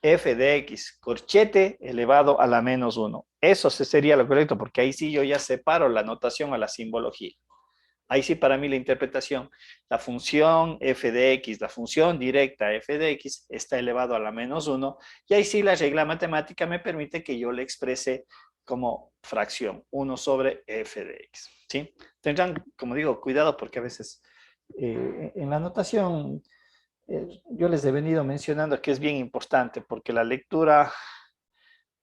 F de X, corchete elevado a la menos 1. Eso sería lo correcto, porque ahí sí yo ya separo la notación a la simbología. Ahí sí para mí la interpretación, la función f de x, la función directa f de x está elevado a la menos 1, y ahí sí la regla matemática me permite que yo le exprese como fracción, 1 sobre f de x, ¿sí? Tendrán, como digo, cuidado porque a veces en la notación yo les he venido mencionando que es bien importante porque la lectura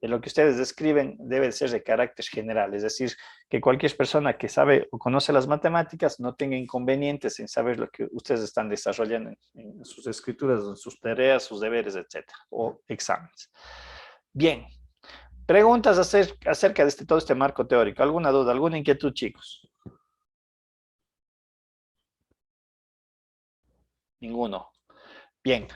de lo que ustedes describen debe ser de carácter general, es decir, que cualquier persona que sabe o conoce las matemáticas no tenga inconvenientes en saber lo que ustedes están desarrollando en sus escrituras, en sus tareas, sus deberes, etcétera, o exámenes. Bien, preguntas acerca de todo este marco teórico. ¿Alguna duda, alguna inquietud, chicos? Ninguno. Bien.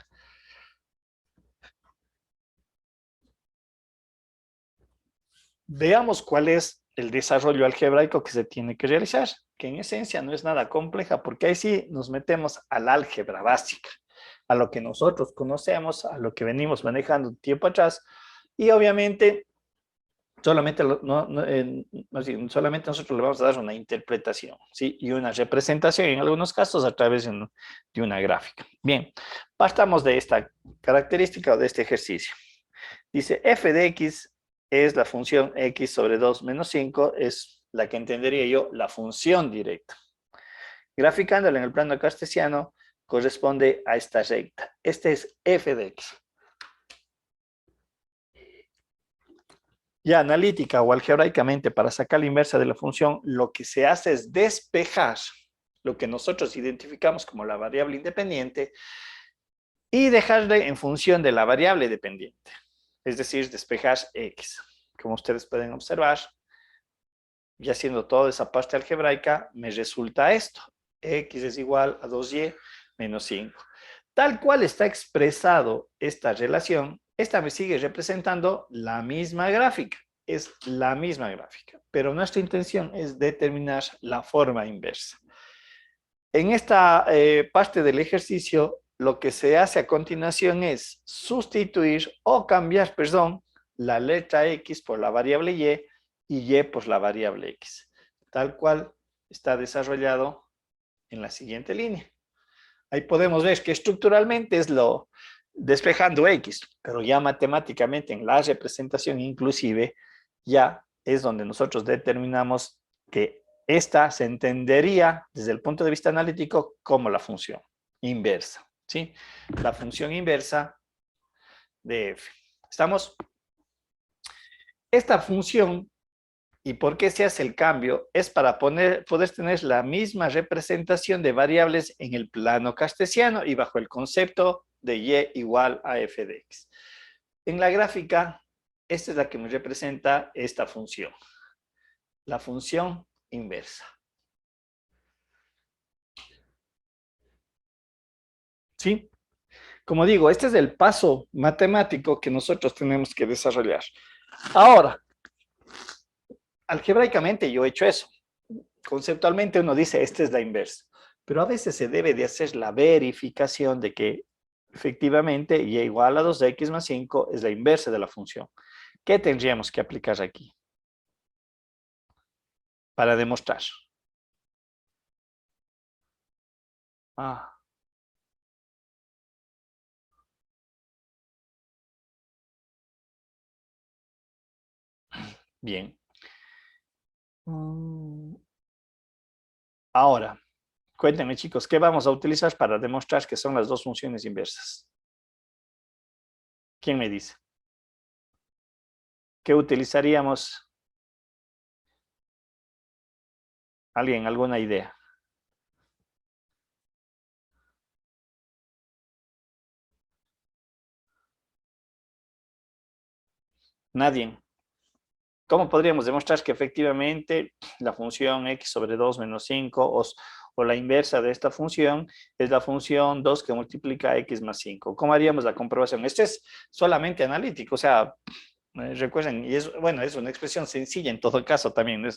Veamos cuál es el desarrollo algebraico que se tiene que realizar, que en esencia no es nada compleja, porque ahí sí nos metemos al álgebra básica, a lo que nosotros conocemos, a lo que venimos manejando tiempo atrás, y obviamente solamente nosotros le vamos a dar una interpretación, ¿sí? Y una representación en algunos casos a través de una gráfica. Bien, partamos de esta característica o de este ejercicio. Dice f de x es la función x sobre 2 menos 5, es la que entendería yo la función directa. Graficándola en el plano cartesiano, corresponde a esta recta. Este es f de x. Ya analítica o algebraicamente, para sacar la inversa de la función, lo que se hace es despejar lo que nosotros identificamos como la variable independiente y dejarle en función de la variable dependiente. Es decir, despejar x. Como ustedes pueden observar, y haciendo toda esa parte algebraica, me resulta esto. X es igual a 2y menos 5. Tal cual está expresado esta relación, esta me sigue representando la misma gráfica. Es la misma gráfica. Pero nuestra intención es determinar la forma inversa. En esta parte del ejercicio, lo que se hace a continuación es sustituir o cambiar, la letra X por la variable y por la variable X, tal cual está desarrollado en la siguiente línea. Ahí podemos ver que estructuralmente es lo despejando X, pero ya matemáticamente en la representación inclusive ya es donde nosotros determinamos que esta se entendería desde el punto de vista analítico como la función inversa, ¿sí? La función inversa de f. ¿Estamos? Esta función, ¿y por qué se hace el cambio? Es para poder tener la misma representación de variables en el plano cartesiano y bajo el concepto de y igual a f de x. En la gráfica, esta es la que me representa esta función. La función inversa. ¿Sí? Como digo, este es el paso matemático que nosotros tenemos que desarrollar. Ahora, algebraicamente yo he hecho eso. conceptualmente uno dice, esta es la inversa, pero a veces se debe de hacer la verificación de que efectivamente y igual a 2x más 5 es la inversa de la función. ¿Qué tendríamos que aplicar aquí para demostrar? Bien. Ahora, cuéntenme chicos, ¿qué vamos a utilizar para demostrar que son las dos funciones inversas? ¿Quién me dice? ¿Qué utilizaríamos? ¿Alguien? ¿Alguna idea? Nadie. ¿Cómo podríamos demostrar que efectivamente la función x sobre 2 menos 5 o la inversa de esta función es la función 2 que multiplica x más 5? ¿Cómo haríamos la comprobación? Este es solamente analítico, o sea, recuerden, y es, bueno, es una expresión sencilla en todo caso también, no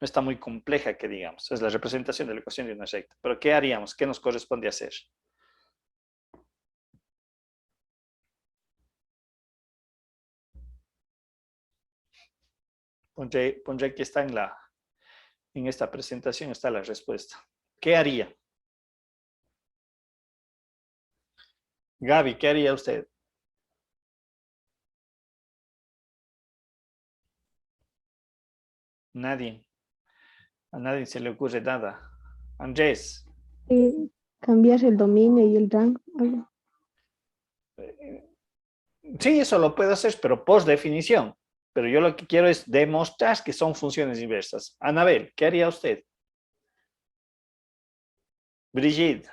está muy compleja que digamos, es la representación de la ecuación de una recta. Pero ¿qué haríamos? ¿Qué nos corresponde hacer? Pondré que está en esta presentación está la respuesta. ¿Qué haría? Gaby, ¿qué haría usted? Nadie. A nadie se le ocurre nada. Andrés. Cambiar el dominio y el rango. Sí, eso lo puedo hacer, pero por definición. Pero yo lo que quiero es demostrar que son funciones inversas. Anabel, ¿qué haría usted? Brigitte.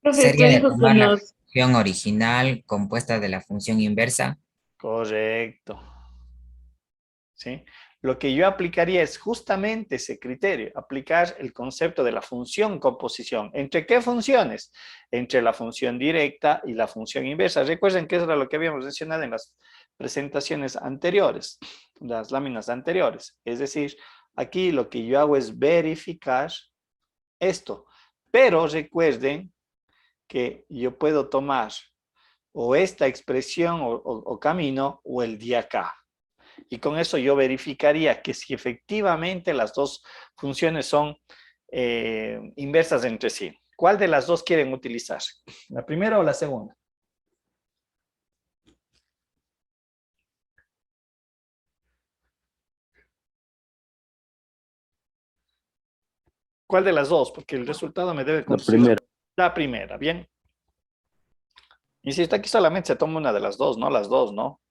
Profe, Sería usted de dijo que tomar la nos... función original compuesta de la función inversa. Correcto. ¿Sí? Lo que yo aplicaría es justamente ese criterio, aplicar el concepto de la función composición. ¿Entre qué funciones? Entre la función directa y la función inversa. Recuerden que eso era lo que habíamos mencionado en las presentaciones anteriores, las láminas anteriores. Es decir, aquí lo que yo hago es verificar esto. Pero recuerden que yo puedo tomar o esta expresión o camino o el de acá. Y con eso yo verificaría que si efectivamente las dos funciones son inversas entre sí. ¿Cuál de las dos quieren utilizar? ¿La primera o la segunda? ¿Cuál de las dos? Porque el resultado me debe conducir. La primera. La primera, bien. Y si está aquí solamente se toma una de las dos, no las dos, ¿no?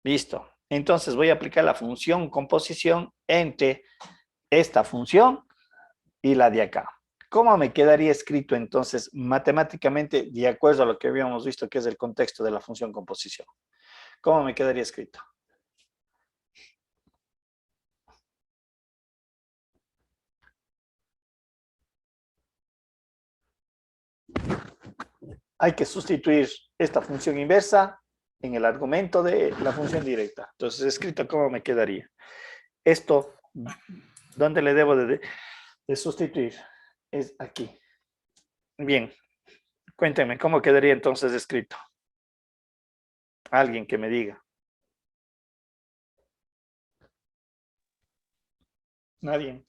Listo. Entonces voy a aplicar la función composición entre esta función y la de acá. ¿Cómo me quedaría escrito entonces matemáticamente de acuerdo a lo que habíamos visto que es el contexto de la función composición? ¿Cómo me quedaría escrito? Hay que sustituir esta función inversa en el argumento de la función directa. Entonces, escrito, ¿cómo me quedaría? Esto, ¿dónde le debo de sustituir? Es aquí. Bien, cuéntenme, ¿cómo quedaría entonces escrito? Alguien que me diga. Nadie.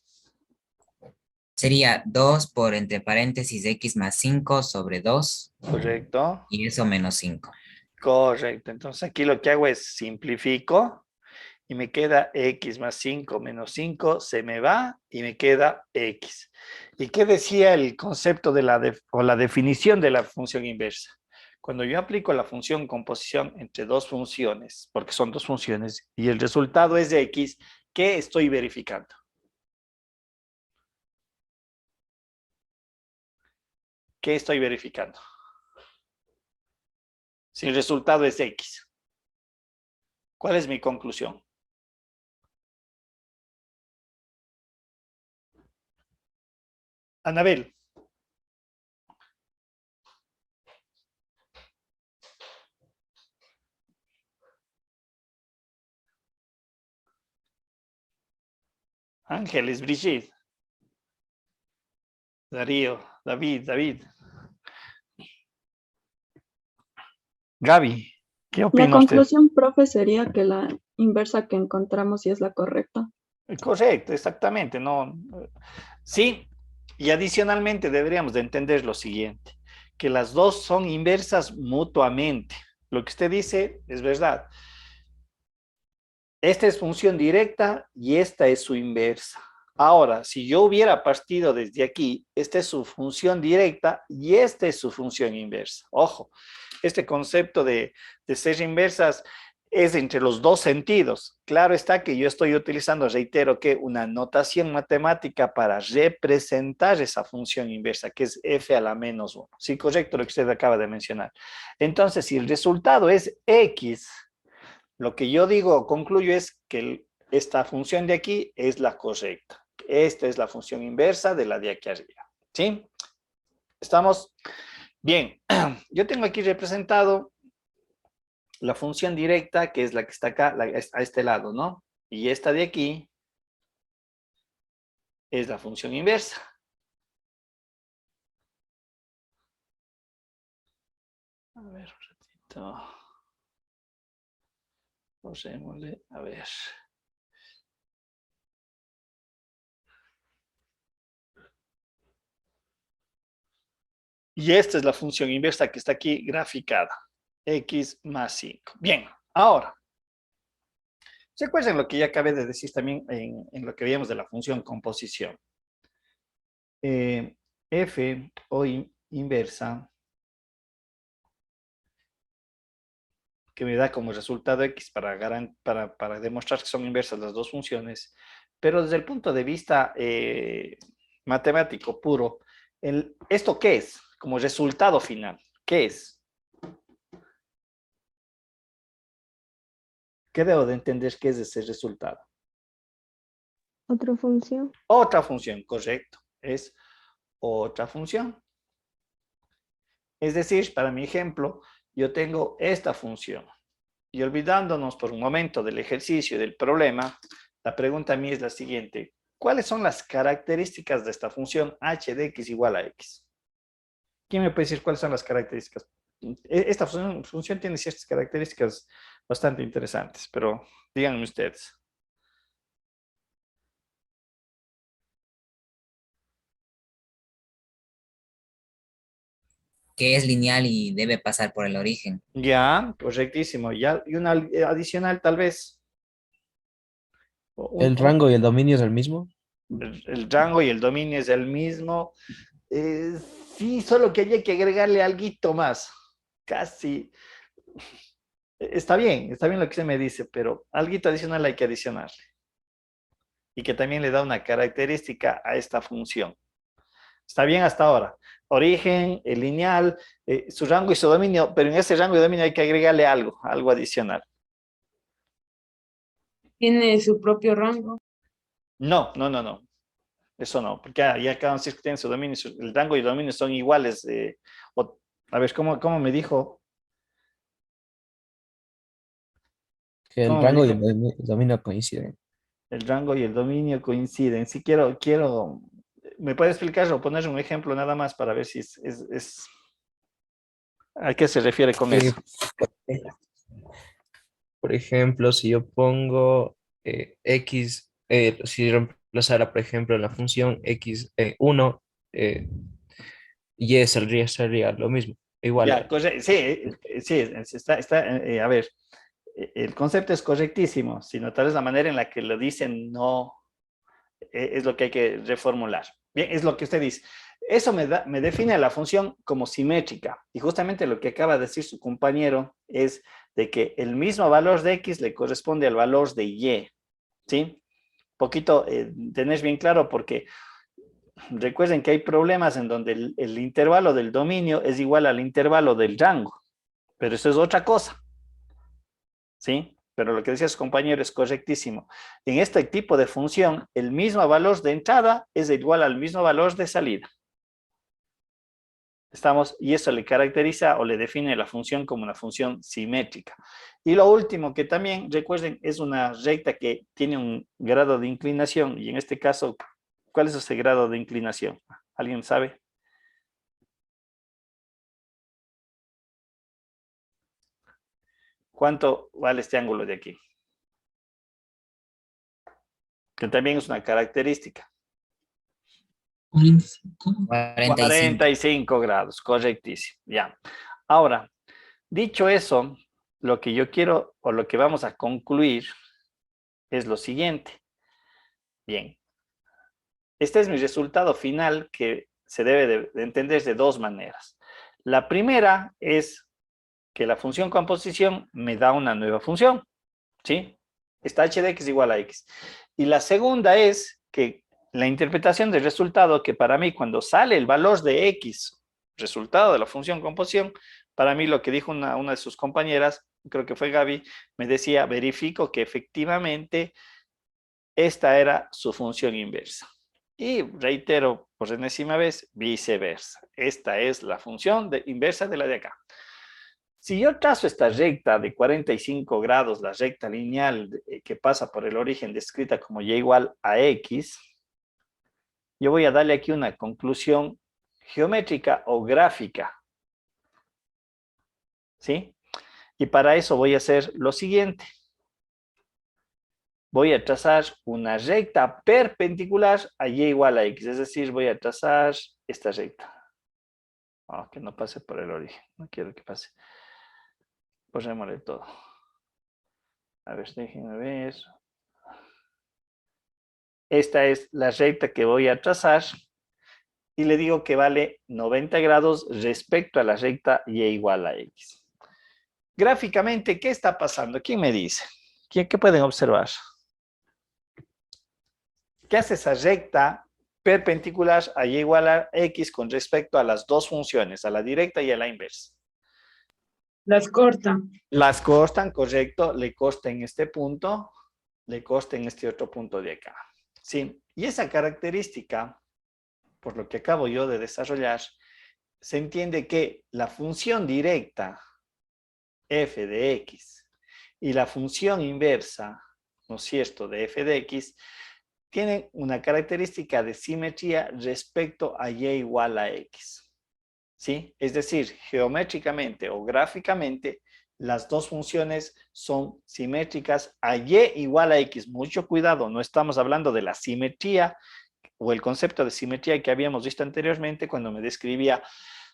Sería 2 por entre paréntesis x más 5 sobre 2. Correcto. Y eso menos 5. Correcto. Entonces aquí lo que hago es simplifico y me queda x más 5 menos 5, se me va y me queda x. ¿Y qué decía el concepto de la definición de la función inversa? Cuando yo aplico la función composición entre dos funciones, porque son dos funciones, y el resultado es de x, ¿qué estoy verificando? ¿Qué estoy verificando? Si el resultado es x. ¿Cuál es mi conclusión? Anabel. Ángeles, Brigitte. Darío, David. Gaby, ¿qué La opina usted? conclusión, profe, sería que la inversa que encontramos sí es la correcta. Correcto, exactamente. No, sí, y adicionalmente deberíamos de entender lo siguiente, que las dos son inversas mutuamente. Lo que usted dice es verdad. Esta es función directa y esta es su inversa. Ahora, si yo hubiera partido desde aquí, esta es su función directa y esta es su función inversa. Ojo, este concepto de ser inversas es entre los dos sentidos. Claro está que yo estoy utilizando, reitero, que una notación matemática para representar esa función inversa, que es f a la menos 1. Sí, correcto lo que usted acaba de mencionar. Entonces, si el resultado es x, lo que yo digo, concluyo, es que esta función de aquí es la correcta. Esta es la función inversa de la de aquí arriba. ¿Sí? ¿Estamos? Bien. Yo tengo aquí representado la función directa, que es la que está acá, a este lado, ¿no? Y esta de aquí es la función inversa. A ver, un ratito. Pasémosle, a ver. Y esta es la función inversa que está aquí graficada. X más 5. Bien, ahora. ¿Se acuerdan lo que ya acabé de decir también en lo que veíamos de la función composición? F o inversa, que me da como resultado X para demostrar que son inversas las dos funciones, pero desde el punto de vista matemático puro, ¿esto qué es? Como resultado final, ¿qué es? ¿Qué debo de entender que es ese resultado? Otra función. Otra función, correcto. Es otra función. Es decir, para mi ejemplo, yo tengo esta función. Y olvidándonos por un momento del ejercicio y del problema, la pregunta a mí es la siguiente. ¿Cuáles son las características de esta función h de x igual a x? ¿Quién me puede decir cuáles son las características? Esta función tiene ciertas características bastante interesantes, pero díganme ustedes. Que es lineal y debe pasar por el origen. Ya, correctísimo. Ya, y una adicional tal vez. ¿El rango y el dominio es el mismo? El rango y el dominio es el mismo. Sí, solo que hay que agregarle alguito más. Casi. Está bien lo que se me dice, pero alguito adicional hay que adicionarle. Y que también le da una característica a esta función. Está bien hasta ahora. Origen, el lineal, su rango y su dominio, pero en ese rango y dominio hay que agregarle algo adicional. Tiene su propio rango. No. Eso no, porque ya acaban de decir que tienen su dominio, el rango y el dominio son iguales. A ver, ¿cómo me dijo? Que el ¿Cómo me rango y dijo? el dominio coinciden. El rango y el dominio coinciden. Sí, quiero, ¿me puede explicar o poner un ejemplo nada más para ver si es ¿a qué se refiere con eso? Por ejemplo, si yo pongo x, si reemplazara, por ejemplo, la función x1, y sería lo mismo, igual. Ya, sí, a ver, el concepto es correctísimo, sino tal vez la manera en la que lo dicen no es lo que hay que reformular. Bien, es lo que usted dice. Eso me define la función como simétrica. Y justamente lo que acaba de decir su compañero es de que el mismo valor de x le corresponde al valor de y. ¿Sí? Poquito tener bien claro porque recuerden que hay problemas en donde el intervalo del dominio es igual al intervalo del rango. Pero eso es otra cosa. ¿Sí? Pero lo que decía su compañero es correctísimo. En este tipo de función, el mismo valor de entrada es igual al mismo valor de salida. Estamos, y eso le caracteriza o le define la función como una función simétrica. Y lo último que también, recuerden, es una recta que tiene un grado de inclinación, y en este caso, ¿cuál es ese grado de inclinación? ¿Alguien sabe? ¿Cuánto vale este ángulo de aquí? Que también es una característica. 45. 45. 45 grados, correctísimo. Ya. Ahora, dicho eso, lo que yo quiero o lo que vamos a concluir es lo siguiente. Bien. Este es mi resultado final que se debe de entender de dos maneras. La primera es que la función composición me da una nueva función, ¿sí? Esta h de x igual a x. Y la segunda es que la interpretación del resultado, que para mí cuando sale el valor de x, resultado de la función composición, para mí lo que dijo una de sus compañeras, creo que fue Gaby, me decía, verifico que efectivamente esta era su función inversa. Y reitero por enésima vez, viceversa. Esta es la función inversa de la de acá. Si yo trazo esta recta de 45 grados, la recta lineal que pasa por el origen descrita como y igual a x, yo voy a darle aquí una conclusión geométrica o gráfica. ¿Sí? Y para eso voy a hacer lo siguiente. Voy a trazar una recta perpendicular a y igual a x, es decir, voy a trazar esta recta. Que no pase por el origen, no quiero que pase. Borrémosle todo. A ver, déjenme ver. Esta es la recta que voy a trazar y le digo que vale 90 grados respecto a la recta y igual a x. Gráficamente, ¿qué está pasando? ¿Quién me dice? ¿Qué pueden observar? ¿Qué hace esa recta perpendicular a y igual a x con respecto a las dos funciones, a la directa y a la inversa? Las corta. Las cortan, correcto, le corta en este punto, le corta en este otro punto de acá. Sí, y esa característica, por lo que acabo yo de desarrollar, se entiende que la función directa f de x y la función inversa, ¿no es cierto?, de f de x, tienen una característica de simetría respecto a y igual a x. ¿Sí? Es decir, geométricamente o gráficamente, las dos funciones son simétricas a y igual a x. Mucho cuidado, no estamos hablando de la simetría o el concepto de simetría que habíamos visto anteriormente cuando me describía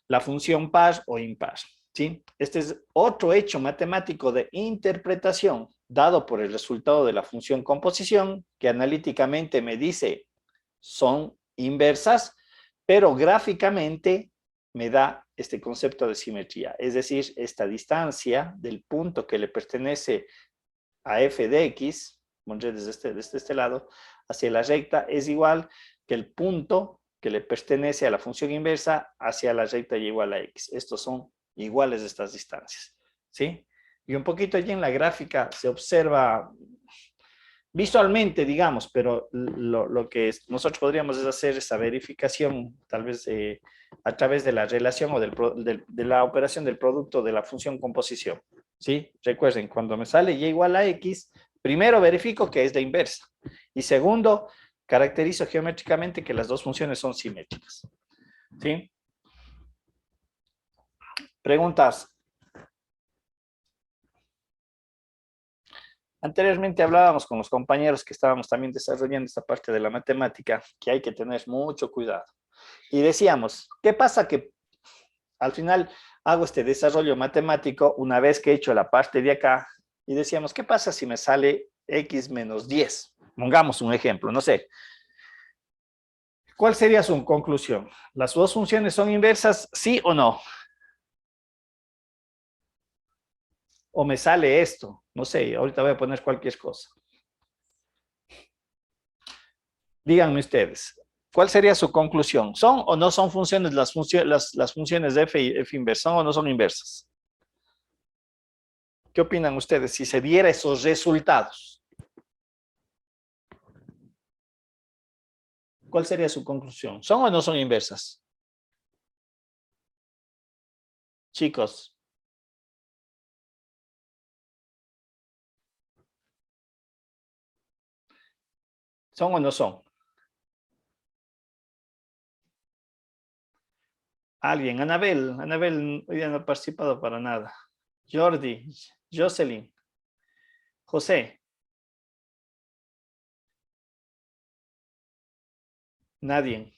la función par o impar. ¿Sí? Este es otro hecho matemático de interpretación dado por el resultado de la función composición, que analíticamente me dice son inversas, pero gráficamente me da este concepto de simetría, es decir, esta distancia del punto que le pertenece a f de x, desde este lado, hacia la recta, es igual que el punto que le pertenece a la función inversa hacia la recta y igual a x. Estos son iguales estas distancias, ¿sí? Y un poquito allí en la gráfica se observa visualmente, digamos, pero lo que nosotros podríamos hacer esa verificación, tal vez a través de la relación o de la operación del producto de la función composición, ¿sí? Recuerden, cuando me sale y igual a x, primero verifico que es de inversa, y segundo, caracterizo geométricamente que las dos funciones son simétricas, ¿sí? Preguntas. Anteriormente hablábamos con los compañeros que estábamos también desarrollando esta parte de la matemática, que hay que tener mucho cuidado. Y decíamos, ¿qué pasa que al final hago este desarrollo matemático una vez que he hecho la parte de acá? Y decíamos, ¿qué pasa si me sale x menos 10? Pongamos un ejemplo, no sé. ¿Cuál sería su conclusión? ¿Las dos funciones son inversas, sí o no? O me sale esto, no sé, ahorita voy a poner cualquier cosa. Díganme ustedes, ¿cuál sería su conclusión? ¿Son o no son funciones las funciones de f y f inversa? ¿Son o no son inversas? ¿Qué opinan ustedes si se diera esos resultados? ¿Cuál sería su conclusión? ¿Son o no son inversas? Chicos. ¿Son o no son? Alguien, Anabel. Anabel hoy día no ha participado para nada. Jordi, Jocelyn, José. Nadie.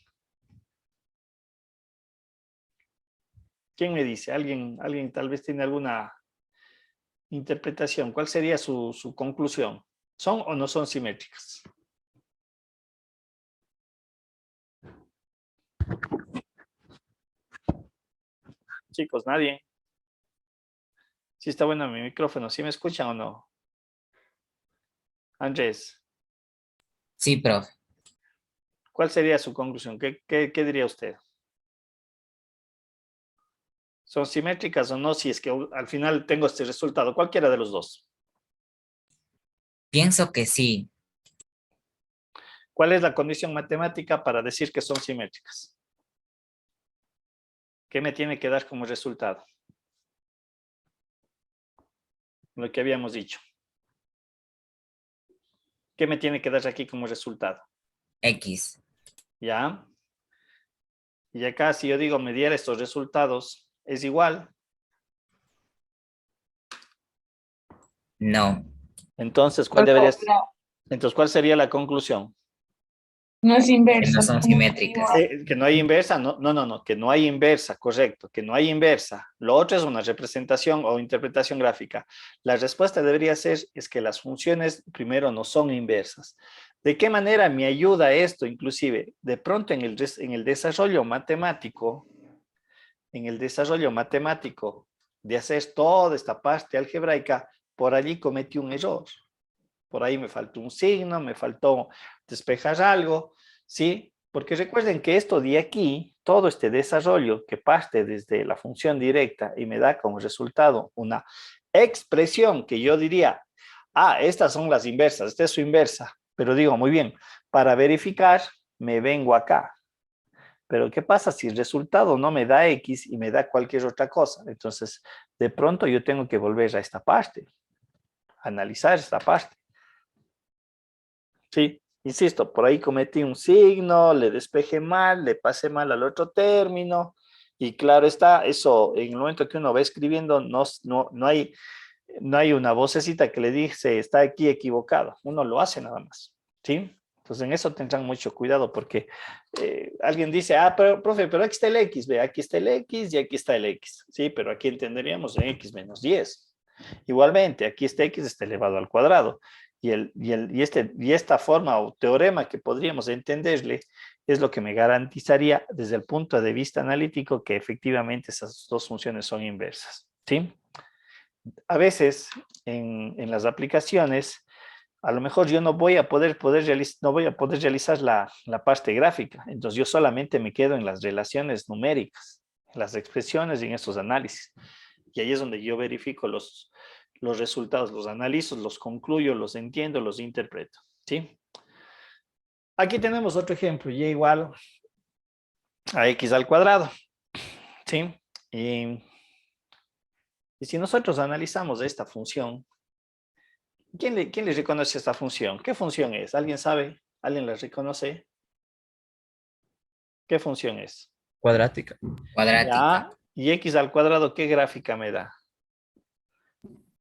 ¿Quién me dice? Alguien tal vez tiene alguna interpretación. ¿Cuál sería su conclusión? ¿Son o no son simétricas? Chicos, nadie. Sí está bueno mi micrófono. ¿Sí me escuchan o no? Andrés, Sí, profe. ¿cuál sería su conclusión? ¿Qué diría usted? ¿Son simétricas o no? Si es que al final tengo este resultado, cualquiera de los dos. Pienso que sí. ¿Cuál es la condición matemática para decir que son simétricas? ¿Qué me tiene que dar como resultado? Lo que habíamos dicho. ¿Qué me tiene que dar aquí como resultado? X. ¿Ya? Y acá si yo digo me diera estos resultados, ¿es igual? No. Entonces, ¿cuál entonces, ¿cuál sería la conclusión? No es Que inverso. no son simétricas. Que no hay inversa, no, que no hay inversa, correcto, que no hay inversa. Lo otro es una representación o interpretación gráfica. La respuesta debería ser es que las funciones primero no son inversas. ¿De qué manera me ayuda esto? Inclusive, de pronto en el desarrollo matemático, de hacer toda esta parte algebraica, por allí cometí un error. Por ahí me faltó un signo, me faltó despejar algo, ¿sí? Porque recuerden que esto de aquí, todo este desarrollo que parte desde la función directa y me da como resultado una expresión que yo diría, estas son las inversas, esta es su inversa, pero digo, muy bien, para verificar me vengo acá. Pero ¿qué pasa si el resultado no me da X y me da cualquier otra cosa? Entonces, de pronto yo tengo que volver a esta parte, analizar esta parte. Sí, insisto, por ahí cometí un signo, le despejé mal, le pasé mal al otro término, y claro está, eso en el momento que uno va escribiendo no hay una vocecita que le dice está aquí equivocado, uno lo hace nada más, ¿sí? Entonces en eso tendrán mucho cuidado porque alguien dice, pero profe, pero aquí está el X, ve, aquí está el X y aquí está el X, ¿sí? Pero aquí entenderíamos en X menos 10. Igualmente, aquí este X está elevado al cuadrado. Y esta forma o teorema que podríamos entenderle es lo que me garantizaría desde el punto de vista analítico que efectivamente esas dos funciones son inversas, ¿sí? A veces en las aplicaciones, a lo mejor yo no voy a poder realizar la parte gráfica, entonces yo solamente me quedo en las relaciones numéricas, en las expresiones y en estos análisis. Y ahí es donde yo verifico los resultados, los analizo, los concluyo, los entiendo, los interpreto, ¿sí? Aquí tenemos otro ejemplo, y igual a x al cuadrado, ¿sí? Y si nosotros analizamos esta función, ¿quién le reconoce esta función? ¿Qué función es? ¿Alguien sabe? ¿Alguien la reconoce? ¿Qué función es? Cuadrática. Cuadrática. Ya, y x al cuadrado, ¿qué gráfica me da?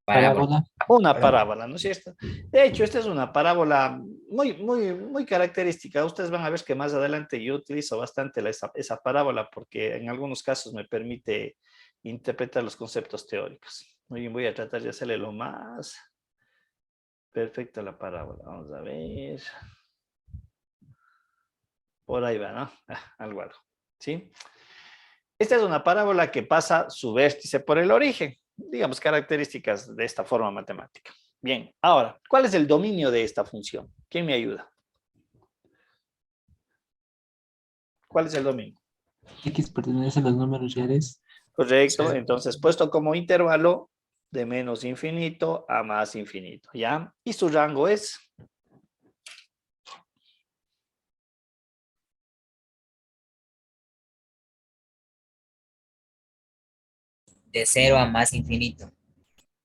Parábola. Una parábola, ¿no es cierto? De hecho, esta es una parábola muy característica. Ustedes van a ver que más adelante yo utilizo bastante esa parábola porque en algunos casos me permite interpretar los conceptos teóricos. Muy bien, voy a tratar de hacerle lo más perfecto a la parábola. Vamos a ver. Por ahí va, ¿no? Algo. ¿Sí? Esta es una parábola que pasa su vértice por el origen. Digamos, características de esta forma matemática. Bien, ahora, ¿cuál es el dominio de esta función? ¿Quién me ayuda? ¿Cuál es el dominio? X pertenece a los números reales. Correcto, Sí. entonces puesto como intervalo de menos infinito a más infinito, ¿ya? Y su rango es... De 0 a más infinito.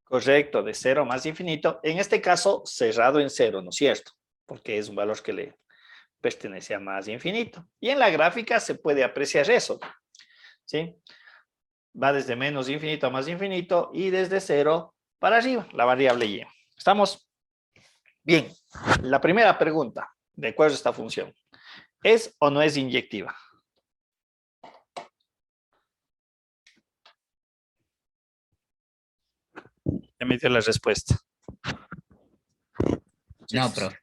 Correcto, de 0 más infinito. En este caso, cerrado en 0, ¿no es cierto? Porque es un valor que le pertenece a más infinito. Y en la gráfica se puede apreciar eso, ¿sí? Va desde menos infinito a más infinito y desde 0 para arriba, la variable y. ¿Estamos? Bien. La primera pregunta, ¿de acuerdo a esta función? ¿Es o no es inyectiva? Ya me dio la respuesta. No, profe.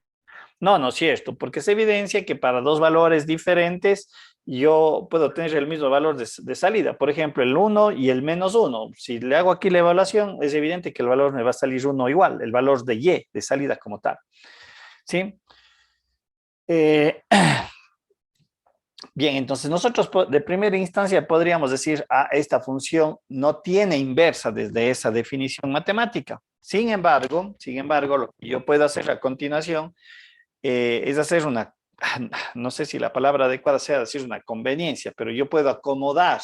No, no es cierto, porque se evidencia que para dos valores diferentes yo puedo tener el mismo valor de salida. Por ejemplo, el 1 y el menos 1. Si le hago aquí la evaluación, es evidente que el valor me va a salir 1 igual, el valor de y, de salida como tal. ¿Sí? Bien, entonces nosotros de primera instancia podríamos decir, esta función no tiene inversa desde esa definición matemática. Sin embargo, lo que yo puedo hacer a continuación es hacer una, no sé si la palabra adecuada sea decir una conveniencia, pero yo puedo acomodar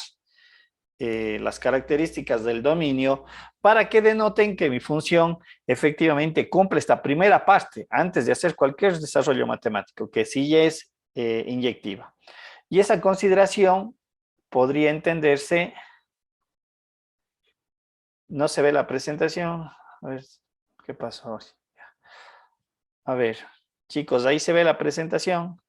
las características del dominio para que denoten que mi función efectivamente cumple esta primera parte antes de hacer cualquier desarrollo matemático, que sí es inyectiva. Y esa consideración podría entenderse, no se ve la presentación, a ver, ¿qué pasó? A ver, chicos, ahí se ve la presentación.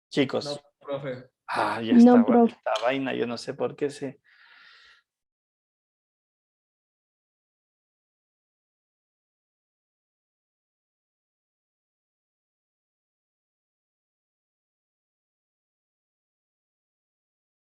Chicos. No, profe. Ya No, está, profe. esta vaina, yo no sé por qué se...